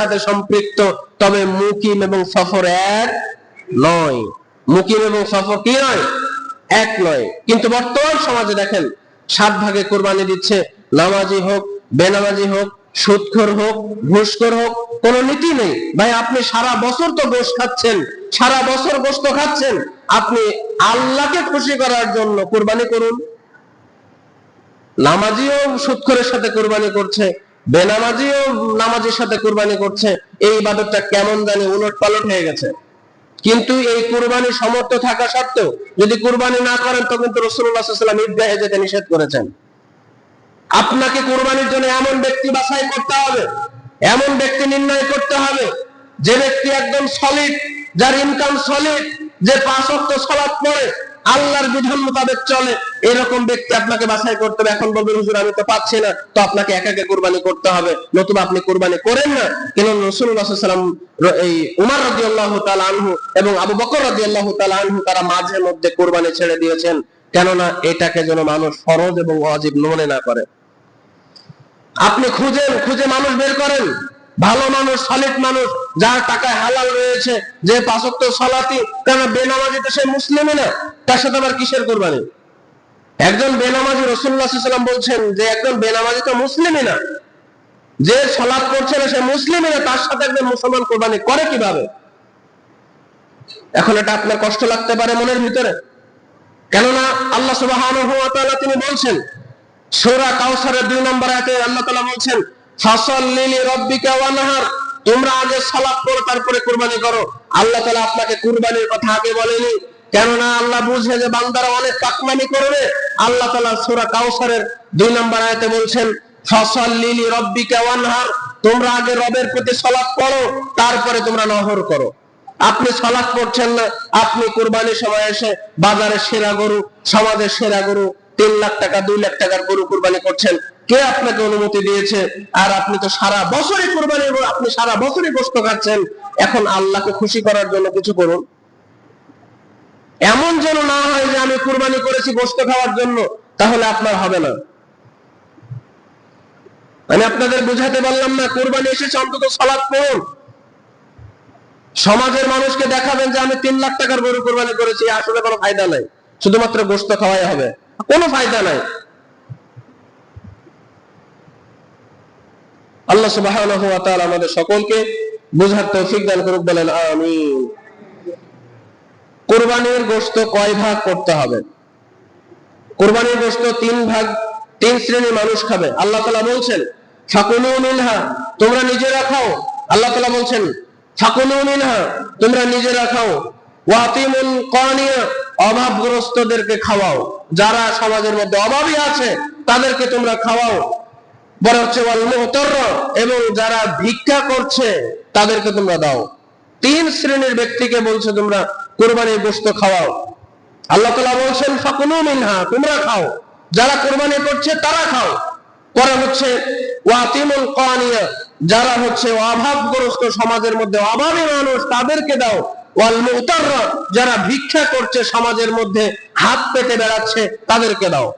সাথে সম্পৃক্ত, তবে মুকিম এবং সফর এক নয়। মুকিম এবং সফর কি নয়? এক নয়। কিন্তু বর্তমান সমাজে দেখেন 7 ভাগে কোরবানি দিচ্ছে, নামাজি হোক, বেনামাজি হোক, সুদখোর হোক, ঘুষখোর হোক, কোন নীতি নেই। ভাই আপনি সারা বছর তো গোশত খাচ্ছেন, সারা বছর গোশত খাচ্ছেন, আপনি আল্লাহকে খুশি করার জন্য কোরবানি করুন। নামাজিও সুদখোরের সাথে কোরবানি করছে, বেনামাজিও নামাজির সাথে কোরবানি করছে, এই ইবাদতটা কেমন জানি উলটপালট হয়ে গেছে। কিন্তু এই কুরবানি সমর্থ থাকা সত্ত্বেও যদি কুরবানি না করেন তো কিন্তু রাসূলুল্লাহ সাল্লাল্লাহু আলাইহি ওয়াসাল্লাম ঈদগাহে যেতে নিষেধ করেছেন। আপনাকে কুরবানির জন্য এমন ব্যক্তি বাছাই করতে হবে, এমন ব্যক্তি নির্ণয় করতে হবে যে ব্যক্তি একদম সলিড, যার ইনকাম সলিড, যে 5 ওয়াক্ত সালাত পড়ে, আল্লাহর বিধান মোতাবেক চলে, এরকম ব্যক্তি আপনাকে বাছাই করতে হবে। এখন বলবেন হুজুর আমি তো পাচ্ছি না, তো আপনাকে একাকে কুরবানি করতে হবে, নতুবা আপনি কুরবানি করেন না। কেন? রাসূলুল্লাহ সাল্লাল্লাহু আলাইহি ওয়াসাল্লাম এই উমর রাদিয়াল্লাহু তাআলা আনহু এবং আবু বকর রাদিয়াল্লাহু তাআলা আনহু তারা মাঝে মধ্যে কুরবানি ছেড়ে দিয়েছেন, কেননা এটাকে যেন মানুষ ফরজ এবং ওয়াজিব মনে না করে। আপনি খুঁজে মানুষ বের করেন, ভালো মানুষ, সলিড মানুষ, যার টাকায় হালাল রয়েছে, যে 5 ওয়াক্ত সালাতি, কারণ বেনামাজি তো সে মুসলিমই না, তার সাথে আবার কিসের কুরবানি? একজন বেনামাজি, রাসূলুল্লাহ সাল্লাল্লাহু আলাইহি ওয়াসাল্লাম বলছেন যে একজন বেনামাজি তো মুসলিমই না, যে সালাত পড়ছে না সে মুসলিমই না, তার সাথে একজন মুসলমান কুরবানি করে কিভাবে? এখন এটা আপনার কষ্ট লাগতে পারে মনের ভিতরে, কেননা আল্লাহ সুবহানাহু ওয়া তাআলা তিনি বলছেন সূরা কাউসারের 2 নম্বর আয়াতে আল্লাহ তাআলা বলছেন ফাসাল্লি লিরাব্বিকা ওয়ানহার, তোমরা আগে সালাত পড়ো তারপরে কুরবানি করো। আল্লাহ তাআলা আপনাকে কুরবানির কথা আগে বলেনি, কেননা আল্লাহ বুঝে যে বান্দারা অনেক কাকমানি করবে। আল্লাহ তাআলা সূরা কাউসারের 2 নম্বর আয়াতে বলছেন ফাসাল্লি লিরাব্বিকা ওয়ানহার, তোমরা আগে রবের প্রতি সালাত পড়ো তারপরে তোমরা নহর করো। আপনি সালাত পড়ছেন না, আপনি কুরবানির সময় এসে বাজারে সেরা গরু, সমাজের সেরা গরু, 3 লাখ টাকা 2 লাখ টাকার গরু কুরবানি করছেন, কে আপনাকে অনুমতি দিয়েছে? আর আপনি তো সারা বছরই কুরবানি, আপনি সারা বছরই গোশত খাচ্ছেন। এখন আল্লাহকে খুশি করার জন্য কিছু করুন। এমন যেন না হয় যে আমি কুরবানি করেছি গোশত খাওয়ার জন্য, তাহলে আপনার হবে না। আমি আপনাদের বুঝাতে পারলাম না? কুরবানি এসেছে, অন্তত সালাত পড়ুন। সমাজের মানুষকে দেখাবেন যে আমি 3 লাখ টাকার গরু কুরবানি করেছি, আসলে কোনো ফায়দা নাই, শুধুমাত্র গোশত খাওয়াই হবে, কোনো ফায়দা নাই। আল্লাহ সুবহানাহু ওয়া তাআলা আমাদের সকলকে বুঝার তৌফিক দান করুক, বলেন আমিন। কুরবানির গোশত কয় ভাগ করতে হবে? কুরবানির গোশত 3 ভাগ, 3 শ্রেণীর মানুষ খাবে। আল্লাহ তাআলা বলছেন ফাকুলু মিনহা, তোমরা নিজেরা খাও। আল্লাহ তাআলা বলছেন ফাকুলু মিনহা, তোমরা নিজেরা খাও। ওয়াতিমুল কানিয়া, অভাবগ্রস্তদেরকে খাওয়াও, যারা সমাজের মধ্যে অভাবী আছে তাদেরকে তোমরা খাওয়াও। বড় হচ্ছে ওয়াল মুহতাররা, এবং যারা ভিক্ষা করছে তাদেরকে তোমরা দাও। 3 শ্রেণীর ব্যক্তিকে বলছে তোমরা কুরবানির গোশত খাওয়াও। আল্লাহ তাআলা বলছেন ফাকুলু মিনহা, তোমরা খাও, যারা কুরবানি করছে তারা খাও। পরে হচ্ছে ওয়াতিমুল কানিয়া, যারা হচ্ছে অভাবগ্রস্ত, সমাজের মধ্যে অভাবী মানুষ, তাদেরকে দাও। ওয়াল মুহতাররা, যারা ভিক্ষা করছে সমাজের মধ্যে, হাত পেতে বেড়াচ্ছে, তাদেরকে দাও।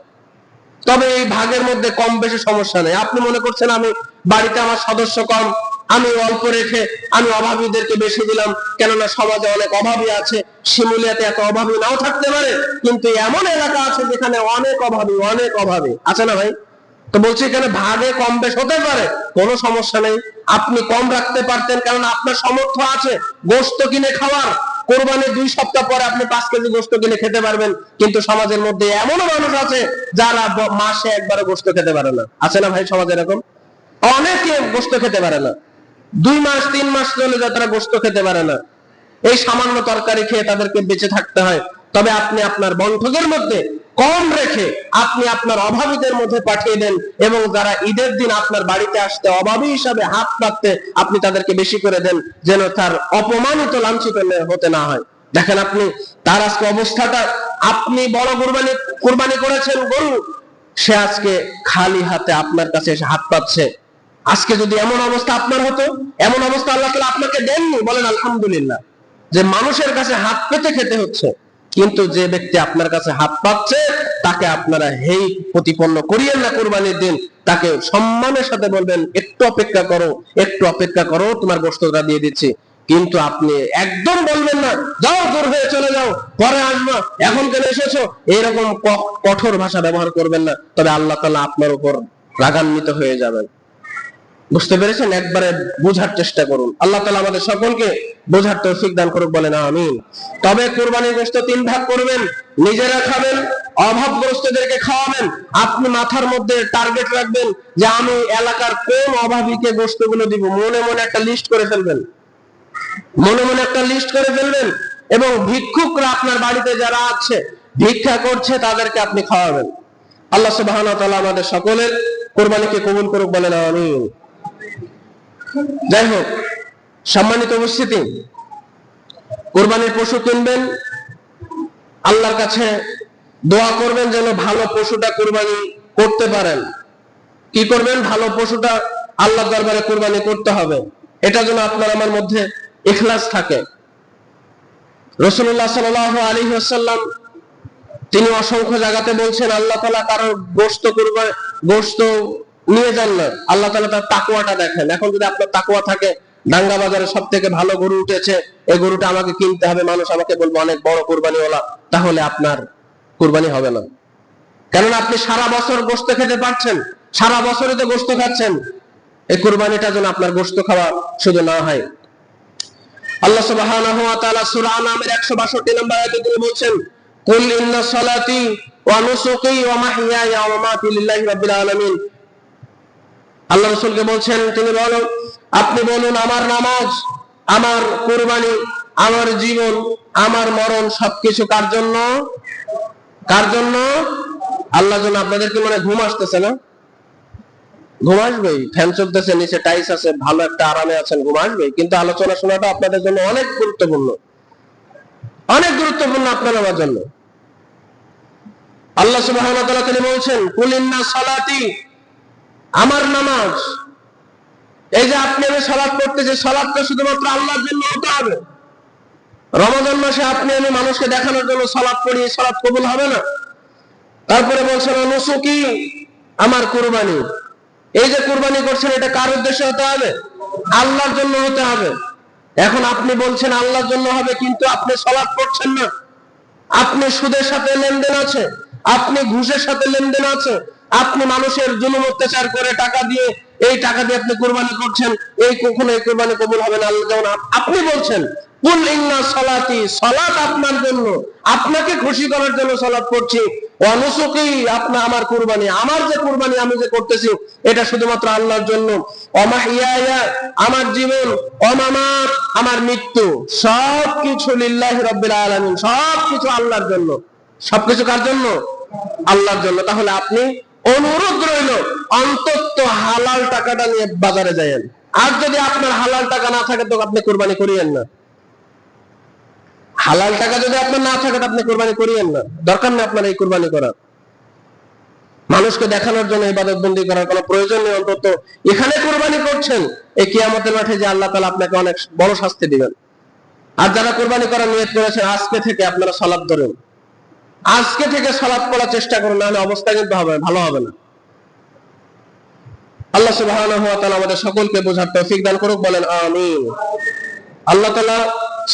তবে এই ভাগের মধ্যে কম বেশি সমস্যা নেই। আপনি মনে করছেন আমি বাড়িতে আমার সদস্য কম, আমি অল্প রেখে আমি অভাবীদেরকে বেশি দিলাম, কেননা সমাজে অনেক অভাবী আছে। শিমুলিয়াতে এত অভাবী নাও থাকতে পারে, কিন্তু এমন এলাকা আছে যেখানে অনেক অভাবী আছে না ভাই? তো বলছি এখানে ভাগে কম বেশ হতে পারে, কোনো সমস্যা নেই। আপনি কম রাখতে পারতেন, কারণ আপনার সামর্থ্য আছে গোশত কিনে খাওয়ার। কোরবানির 2 সপ্তাহ পরে আপনি 5 কেজি গোশত কিনে খেতে পারবেন। কিন্তু সমাজের মধ্যে এমনও মানুষ আছে যারা মাসে একবারও গোশত খেতে পারে না, আছে না ভাই? সমাজে এরকম অনেকে গোশত খেতে পারে না, 2 মাস 3 মাস চলে যায় তারা গোশত খেতে পারে না। এই সামান্য তরকারি খেয়ে তাদেরকে বেঁচে থাকতে হয়। তবে আপনি আপনার বন্ধকের মধ্যে কম রেখে আপনি আপনার অভাবীদের মধ্যে পাঠিয়ে দেন, এবং যারা ঈদের দিন আপনার বাড়িতে আসতে অভাবী হিসাবে হাত পাততে, আপনি তাদেরকে বেশি করে দেন, যেন তার অপমানিত, লাঞ্ছিত হতে না হয়। দেখেন আপনি তার আজকে অবস্থাটা, আপনি বড় কুরবানি করেছেন গরু, সে আজকে খালি হাতে আপনার কাছে এসে হাত পাচ্ছে। আজকে যদি এমন অবস্থা আপনার হতো, এমন অবস্থা আল্লাহ তাআলা আপনাকে দেননি, বলেন আলহামদুলিল্লাহ, যে মানুষের কাছে হাত পেতে খেতে হচ্ছে। কিন্তু যে ব্যক্তি আপনার কাছে হাত পাচ্ছে তাকে আপনারা হেই প্রতিপন্ন করিয়েন না কুরবানির দিন, তাকে সম্মানের সাথে বলবেন একটু অপেক্ষা করো, একটু অপেক্ষা করো, তোমার গোশতটা দিয়ে দিচ্ছি। কিন্তু আপনি একদম বলবেন না যাও দূর হয়ে চলে যাও, পরে আসবো, এখন কেন এসেছো, এরকম কঠোর ভাষা ব্যবহার করবেন না, তবে আল্লাহ তাআলা আপনার উপর রাগান্বিত হয়ে যাবেন। বুঝতে পেরেছেন? একবারে বোঝার চেষ্টা করুন। আল্লাহ তাআলা আমাদের সকলকে বোঝার তৌফিক দান করুক, বলেন আমিন। তবে কুরবানির গোশত 3 ভাগ করবেন, নিজেরা খাবেন, অভাবগ্রস্তদেরকে খাওয়াবেন। আপনি মাথার মধ্যে টার্গেট রাখবেন যে আমি এলাকার কোন অভাবীকে গোশতগুলো দিব, মনে মনে একটা লিস্ট করে ফেলবেন, মনে মনে একটা লিস্ট করে ফেলবেন, এবং ভিক্ষুকরা আপনার বাড়িতে যারা আছে ভিক্ষা করছে তাদেরকে আপনি খাওয়াবেন। আল্লাহ সুবহানাহু ওয়া তাআলা আমাদের সকলের কুরবানিকে কবুল করুক, বলেন আমিন। যাই হোক, সম্মানিত উপস্থিতি, কুরবানির পশু কিনবেন, আল্লাহর কাছে দোয়া করবেন যেন ভালো পশুটা কুরবানি করতে পারেন। কি করবেন? ভালো পশুটা আল্লাহর দরবারে কুরবানি করতে হবে, এটা যেন আপনার আমার মধ্যে ইখলাস থাকে। রাসূলুল্লাহ সাল্লাল্লাহু আলাইহি ওয়াসাল্লাম তিনি অসংখ্য জায়গাতে বলছেন আল্লাহ তাআলা কারোর গোশত নিয়ে যান না, আল্লাহ তাআলা তার তাকওয়াটা দেখেন। এখন যদি আপনার তাকওয়া থাকে, ডাঙ্গা বাজারে সবথেকে ভালো গরু উঠেছে, এই গরুটা আমাকে কিনতে হবে, মানুষ আমাকে বলবে অনেক বড় কুরবানিওয়ালা, তাহলে আপনার কুরবানি হবে না। কারণ আপনি সারা বছর গোশত খেতে পারছেন, সারা বছরই তো গোশত খাচ্ছেন, এই কুরবানিটা যেন আপনার গোশত খাওয়া শুধু না হয়। আল্লাহ সুবহানাহু ওয়া তাআলা সূরা আনামের 162 নম্বর আয়াতে তিনি বলছেন, কুল ইন্না সালাতি ওয়া নুসুকি ওয়া মাহইয়ায়া ওয়া মামাতি লিল্লাহি রাব্বিল আলামিন। আল্লাহ রাসূলকে বলছেন, তিনি বলেন, আপনি বলুন আমার নামাজ, আমার কুরবানি, আমার জীবন, আমার মরণ সবকিছু কার জন্য? কার জন্য? আল্লাহর জন্য। আপনাদের কি মনে ঘুম আসতেছে না? ঘুম আসবেই, ফ্যান চলতেছে, নিচে টাইলস আছে, ভালো একটা আরামে আছেন, ঘুম আসবেই। কিন্তু আলোচনা শোনাটা আপনাদের জন্য অনেক গুরুত্বপূর্ণ, অনেক গুরুত্বপূর্ণ আপনার আমার জন্য। আল্লাহ সুবহানাহু ওয়া তাআলা তিনি বলছেন, কুল ইন্না সালাতি, আমার নামাজ। এই যে আপনি আমি সালাত করতেছি, সালাতটা শুধুমাত্র আল্লাহর জন্য হতে হবে। রমজান মাসে আপনি আমি মানুষকে দেখানোর জন্য সালাত পড়ি, সালাত কবুল হবে না। তারপরে বলছেন নুসুকি, আমার কুরবানি। এই যে কুরবানি করছেন, এটা কার উদ্দেশ্যে হতে হবে? আল্লাহর জন্য হতে হবে। এখন আপনি বলছেন আল্লাহর জন্য হবে, কিন্তু আপনি সালাত পড়ছেন না, আপনি সুদের সাথে লেনদেন আছে, আপনি ঘুষের সাথে লেনদেন আছে, আপনি মানুষের জুলুম অত্যাচার করে টাকা দিয়ে, এই টাকা দিয়ে আপনি কুরবানি করছেন, এই কখনো এই কুরবানি কবুল হবে না। আল্লাহ যেমন আপনি বলছেন কুল ইন্না সালাতি, সালাত আপনার জন্য, আপনাকে খুশি করার জন্য সালাত করছি, ওয়া নুসুকি, আপনি আমার কুরবানি, আমার যে কুরবানি আমি যে করতেছি এটা শুধুমাত্র আল্লাহর জন্য, ওয়া মাহইয়ায়া, আমার জীবন, ওয়া মামাত, আমার মৃত্যু, সবকিছু লিল্লাহি রাব্বিল আলামিন, সবকিছু আল্লাহর জন্য। সবকিছু কার জন্য? আল্লাহর জন্য। তাহলে আপনি অনুরোধ রইল অন্তত হালাল টাকাটা নিয়ে বাজারে যায়েন। আর যদি আপনার হালাল টাকা না থাকে তো আপনি কুরবানি করিয়েন না। হালাল টাকা যদি আপনার না থাকে তো আপনি কুরবানি করিয়েন না, দরকার নেই আপনার এই কুরবানি করার। মানুষকে দেখানোর জন্য ইবাদত বন্দি করার কোনো প্রয়োজন নেই। অন্তত এখানে কুরবানি করছেন, এই কিয়ামতের মাঠে যে আল্লাহ তাআলা আপনাকে অনেক বড় শাস্তি দিবেন। আর যারা কুরবানি করার নিয়ত করেছেন, আজকে থেকে আপনারা সালাত ধরেন, আজকে থেকে সালাত পড়ার চেষ্টা করুন, নাহলে অবস্থা কিন্তু হবে ভালো হবে না। আল্লাহ সুবহানাহু ওয়া তাআলা আমাদের সকলকে বোঝার তৌফিক দান করুক, বলেন আমিন। আল্লাহ তাআলা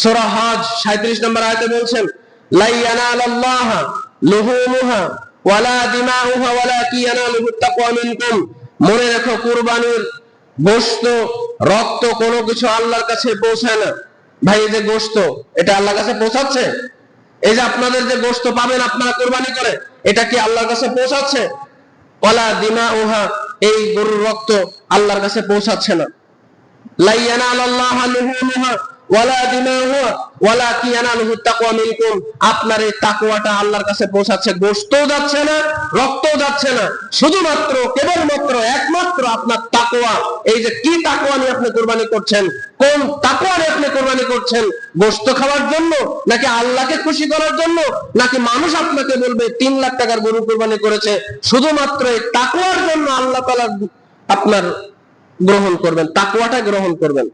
সূরা হজ 37 নম্বর আয়াতে বলছেন, লা ইয়ানালাল্লাহা লুহুমুহা ওয়ালা দিমাউহা ওয়ালাকিন ইয়ানালুহুত তাকওয়া মিনকুম। মনে রাখো, কুরবানির গোশত, রক্ত কোনো কিছু আল্লাহর কাছে পৌঁছায় না। ভাই, এই যে গোশত, এটা আল্লাহর কাছে পৌঁছাচ্ছে? এই যে আপনাদের যে গোশত পাবেন আপনারা কুরবানি করে, এটা কি আল্লাহর কাছে পৌঁছাচ্ছে? ওয়ালা দিমাউহা, এই গরুর রক্ত আল্লাহর কাছে পৌঁছাচ্ছে না। লা ইয়ানালাল্লাহা লুহুমুহা ওয়ালা দিমাউহা ওয়ালাকিন ইয়ানালুহুত তাকওয়া মিনকুম। আপনার এই তাকওয়াটা আল্লাহর কাছে পৌঁছাচ্ছে, গোশতও যাচ্ছে না, রক্তও যাচ্ছে না, শুধুমাত্র কেবলমাত্র একমাত্র আপনার তাকওয়া। এই যে কি তাকওয়া নিয়ে আপনি কুরবানি করছেন, কোন তাকওয়া নিয়ে আপনি কুরবানি করছেন? গোশত খাওয়ার জন্য, নাকি আল্লাহকে খুশি করার জন্য, নাকি মানুষ আপনাকে বলবে 3 লাখ টাকার গরু কুরবানি করেছে? শুধুমাত্র এই তাকওয়ার জন্য আল্লাহ তাআলা আপনার গ্রহণ করবেন, তাকওয়াটা গ্রহণ করবেন।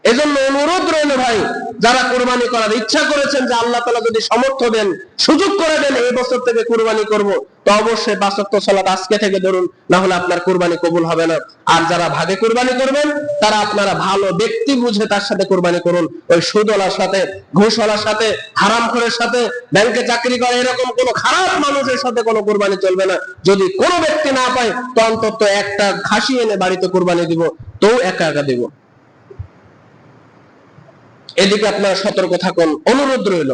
এজন্য অনুরোধ রইল ভাই, যারা কুরবানি করার ইচ্ছা করেছেন যে আল্লাহ তাআলা যদি সামর্থ্য দেন, সুযোগ করে দেন এই বছর থেকে কুরবানি করব, তো অবশ্যই 5 ওয়াক্ত সালাত আজকে থেকে ধরুন, না হলে আপনার কুরবানি কবুল হবে না। আর যারা ভাগে কুরবানি করবেন তারা আপনারা ভালো ব্যক্তি বুঝে তার সাথে কুরবানি করুন। ওই সুদওয়ালার সাথে, ঘুষওয়ালার সাথে, হারামখোরের সাথে, ব্যাংকে চাকরি করে এরকম কোন খারাপ মানুষের সাথে কোনো কুরবানি চলবে না। যদি কোনো ব্যক্তি না পায় তো অন্তত একটা খাসি এনে বাড়িতে কুরবানি দিব, তো একা একা দিব। এদিকে আপনারা সতর্ক থাকুন, অনুরোধ রইল।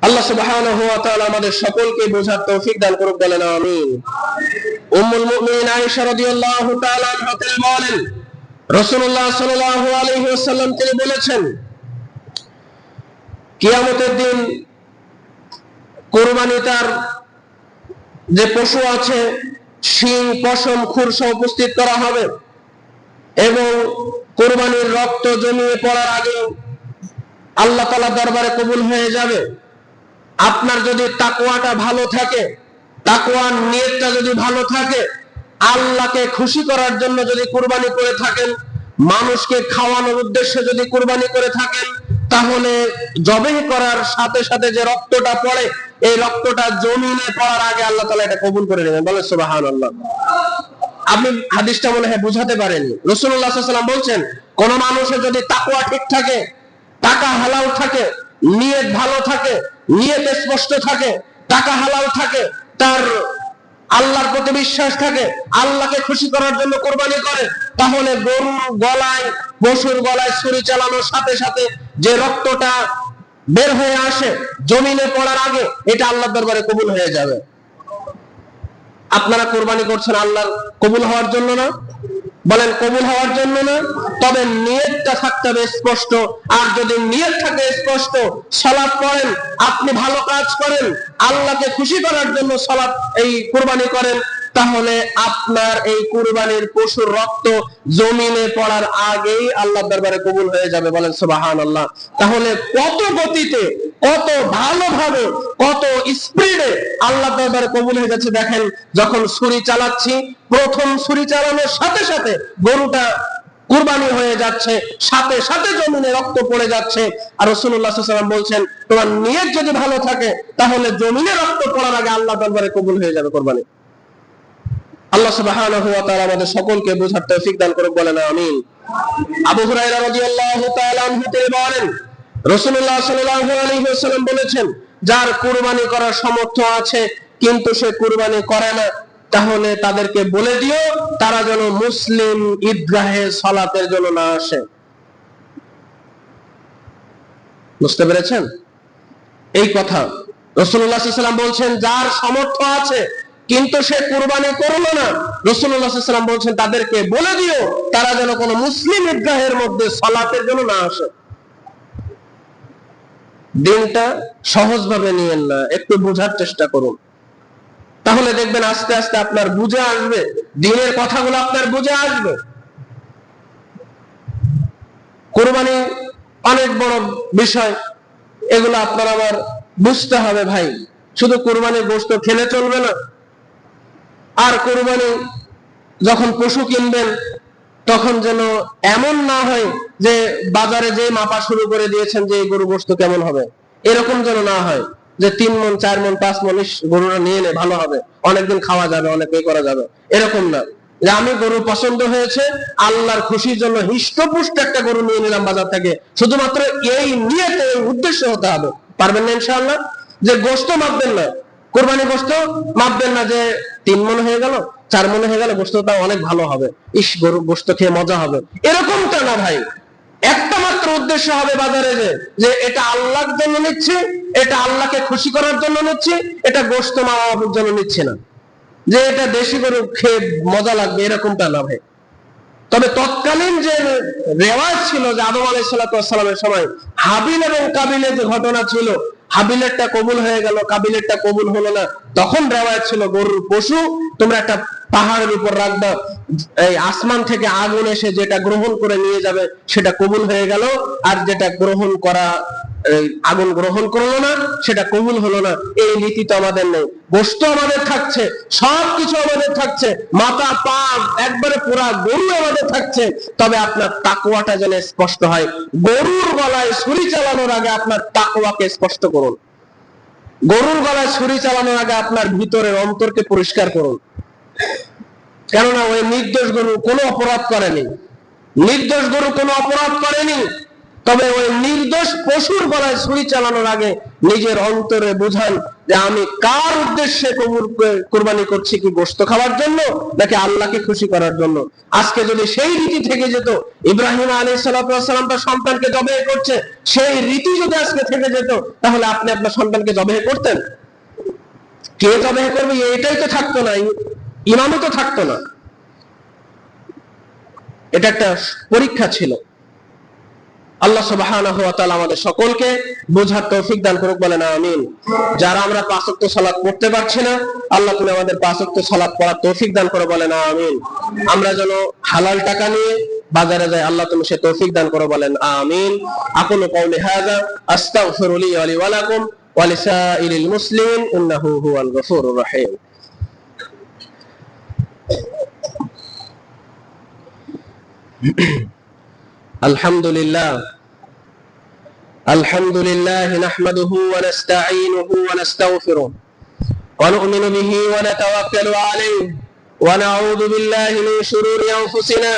আল্লাহ সুবহানাহু ওয়া তাআলা আমাদের সকলকে বোঝার তৌফিক দান করুক, বলেন আমিন। উম্মুল মুমিনিন আয়েশা রাদিয়াল্লাহু তাআলা আনহা তিনি বলেন, রাসূলুল্লাহ সাল্লাল্লাহু আলাইহি ওয়াসাল্লাম তিনি বলেছেন, কিয়ামতের দিন কুরবানি তার যে পশু আছে শিং, পশম, খুর সহ উপস্থিত করা হবে এবং কুরবানির রক্ত জমিয়ে পড়ার আগে আল্লাহ তাআলার দরবারে কবুল হয়ে যাবে। আপনার যদি তাকওয়াটা ভালো থাকে, তাকওয়ার নিয়তটা যদি ভালো থাকে, আল্লাহকে খুশি করার জন্য যদি কুরবানি করে থাকেন, মানুষকে খাওয়ানোর উদ্দেশ্যে যদি কুরবানি করে থাকেন, তাহলে জবেহ করার সাথে সাথে যে রক্তটা পড়ে, এই রক্তটা জমিনে পড়ার আগে আল্লাহ তাআলা এটা কবুল করে নেবেন। বলেন সুবহানাল্লাহ। আপনি হাদিসটা মনে হয় বুঝাতে পারেননি। রাসূলুল্লাহ সাল্লাল্লাহু আলাইহি ওয়াসাল্লাম বলছেন, কোন মানুষের যদি তাকওয়া ঠিক থাকে, টাকা হালাল থাকে, নিয়ত ভালো থাকে, নিয়ত স্পষ্ট থাকে, টাকা হালাল থাকে, তার আল্লাহর প্রতি বিশ্বাস থাকে, আল্লাহকে খুশি করার জন্য কুরবানি করে, তাহলে গরুর গলায়, পশুর গলায় ছুরি চালানোর সাথে সাথে যে রক্তটা বের হয়ে আসে জমিনে পড়ার আগে, এটা আল্লাহর দরবারে কবুল হয়ে যাবে। আপনারা কুরবানি করছেন আল্লাহর কবুল হওয়ার জন্য না? বলেন কবুল হওয়ার জন্য না? তবে নিয়তটা থাকতে হবে স্পষ্ট। আর যদি নিয়ত থাকে স্পষ্ট, সালাত পড়েন, আপনি ভালো কাজ করেন, আল্লাহকে খুশি করার জন্য সালাত এই কুরবানি করেন, তাহলে আপনার এই কুরবানির পশুর রক্ত জমিনে পড়ার আগেই আল্লাহর দরবারে কবুল হয়ে যাবে। বলেন সুবহানাল্লাহ। তাহলে কত গতিতে, কত ভালোভাবে, কত স্পিডে আল্লাহর দরবারে কবুল হয়ে যাচ্ছে দেখেন। যখন ছুরি চালাচ্ছি, প্রথম ছুরি চালানোর সাথে সাথে গরুটা কুরবানি হয়ে যাচ্ছে, সাথে সাথে জমিনে রক্ত পড়ে যাচ্ছে। আর রাসূলুল্লাহ সাল্লাল্লাহু আলাইহি ওয়াসাল্লাম বলছেন, তোমার নিয়ত যদি ভালো থাকে তাহলে জমিনে রক্ত পড়ার আগে আল্লাহর দরবারে কবুল হয়ে যাবে কুরবানি। আল্লাহ সুবহানাহু ওয়া তাআলা আমাদের সকলকে বোঝার তৌফিক দান করুক, বলেন আমিন। আবু হুরায়রা রাদিয়াল্লাহু তাআলা আনহু তিনি বলেন, রাসূলুল্লাহ সাল্লাল্লাহু আলাইহি ওয়াসাল্লাম বলেছেন, যার কুরবানি করার সামর্থ্য আছে কিন্তু সে কুরবানি করে না, তাহলে তাদেরকে বলে দিও তারা যেন মুসলিম ঈদগাহে সালাতের জন্য না আসে। বুঝতে পেরেছেন এই কথা? রাসূলুল্লাহ সাল্লাল্লাহু আলাইহি ওয়াসাল্লাম বলছেন, যার সামর্থ্য আছে কিন্তু সে কুরবানি করলো না, রাসূলুল্লাহ সাল্লাল্লাহু আলাইহি ওয়াসাল্লাম বলছেন তাদেরকে বলে দিও তারা যেন কোনো মুসলিম ঈদগাহের মধ্যে সালাতের জন্য না আসে। দিনটা সহজভাবে নিয়েন না, একটু বোঝার চেষ্টা করুন, তাহলে দেখবেন আস্তে আস্তে আপনার বুঝে আসবে, দিনের কথাগুলো আপনার বুঝে আসবে। কুরবানি অনেক বড় বিষয়, এগুলো আপনার আবার বুঝতে হবে ভাই। শুধু কুরবানির গোশত খেলে চলবে না। আর কুরবানি যখন পশু কিনবেন তখন যেন এমন না হয় যে বাজারে যে মাপা শুরু করে দিয়েছেন যে এই গরু গোশত কেমন হবে, এরকম যেন না হয় যে 3 মণ 4 মণ 5 মণ গরুটা নিয়ে নে ভালো হবে, অনেকদিন খাওয়া যাবে, অনেকই করা যাবে, এরকম না। যে আমি গরু পছন্দ হয়েছে, আল্লাহর খুশির জন্য হিষ্টপুষ্ট একটা গরু নিয়ে নিলাম বাজার থেকে, শুধুমাত্র এই নিয়তে, এই উদ্দেশ্য হতে হবে। পারবেন না ইনশাআল্লাহ? যে গোশত মাপবেন না, কুরবানি গোশত মাপবেন না যে 3 মণ হয়ে গেল, 4 মণ হয়ে গেল, গোশতটা অনেক ভালো হবে, ইস গরু গোশত খেয়ে মজা হবে, এরকমটা না ভাই। একটা মাত্র উদ্দেশ্য হবে বাজারে যে এটা আল্লাহর জন্য নিচ্ছি, এটা আল্লাহকে খুশি করার জন্য নিচ্ছি, এটা গোশত মাপার জন্য নিচ্ছি না, যে এটা দেশি গরু খেয়ে মজা লাগবে, এরকমটা না ভাই। তবে তৎকালীন যে রেওয়াজ ছিল যে আদম আলাইহিস সালামের সময় হাবিল এবং কাবিলের যে ঘটনা ছিল, হাবিলেরটা কবুল হয়ে গেল, কাবিলেরটা কবুল হলো না, তখন রেওয়াজ ছিল গরুর পশু তোমরা একটা পাহাড়ের উপর রাখবা, এই আসমান থেকে আগুন এসে যেটা গ্রহণ করে নিয়ে যাবে সেটা কবুল হয়ে গেল, আর যেটা গ্রহণ করা আগুন গ্রহণ করলো না, সেটা কবুল হলো না, এই নীতি তো আমাদের নেই। গোশত আমাদের থাকছে, সবকিছু আমাদের থাকছে, মাথা পা একবারে পুরা গরু আমাদের থাকছে, তবে আপনার তাকওয়াটা যেন স্পষ্ট হয়। গরুর গলায় ছুরি চালানোর আগে আপনার তাকওয়াকে স্পষ্ট করুন। গরুর গলায় ছুরি চালানোর আগে আপনার ভিতরের অন্তরকে পরিষ্কার করুন। কেননা ওই নির্দোষ গরু কোনো অপরাধ করেনি, নির্দোষ গরু কোনো অপরাধ করেনি। তবে ওই নির্দোষ পশুর গলায় ছুরি চালানোর আগে নিজের অন্তরে বুঝান যে আমি কার উদ্দেশ্যে কুরবানি করছি, কি গোশত খাওয়ার জন্য নাকি আল্লাহকে খুশি করার জন্য। আজকে যদি সেই রীতি থেকে যেত, ইব্রাহিম আলাইহিস সালাম তার সন্তানকে জবাই করছে, সেই রীতি যদি আজকে থেকে যেত, তাহলে আপনি আপনার সন্তানকে জবাই করতেন? কে জবাই করবে এটাই তো থাকতো না, ইমামও তো থাকতো না। এটা একটা পরীক্ষা ছিল। আল্লাহ সুবহানাহু ওয়া তাআলা আমাদের সকলকে বোঝার তৌফিক দান করুক, বলেন আমিন। যারা আমরা 5 ওয়াক্ত সালাত পড়তে পারছি না, আল্লাহ তুমি আমাদের 5 ওয়াক্ত সালাত পড়ার তৌফিক দান করো, বলেন আমিন। আমরা যেন হালাল টাকা নিয়ে বাজারে যাই, আল্লাহ তুমি সে তৌফিক দান করো, বলেন আমিন। আকুলু কাউলি হাযা আস্তাগফিরু লি ওয়া লাকুম ওয়া লিসাইরিল মুসলিমিন ইন্নাহু হুয়াল গফুরুর রহিম। الحمد لله نحمده ونستعينه ونستغفره ونؤمن به ونتوكل عليه ونعوذ بالله من شرور أنفسنا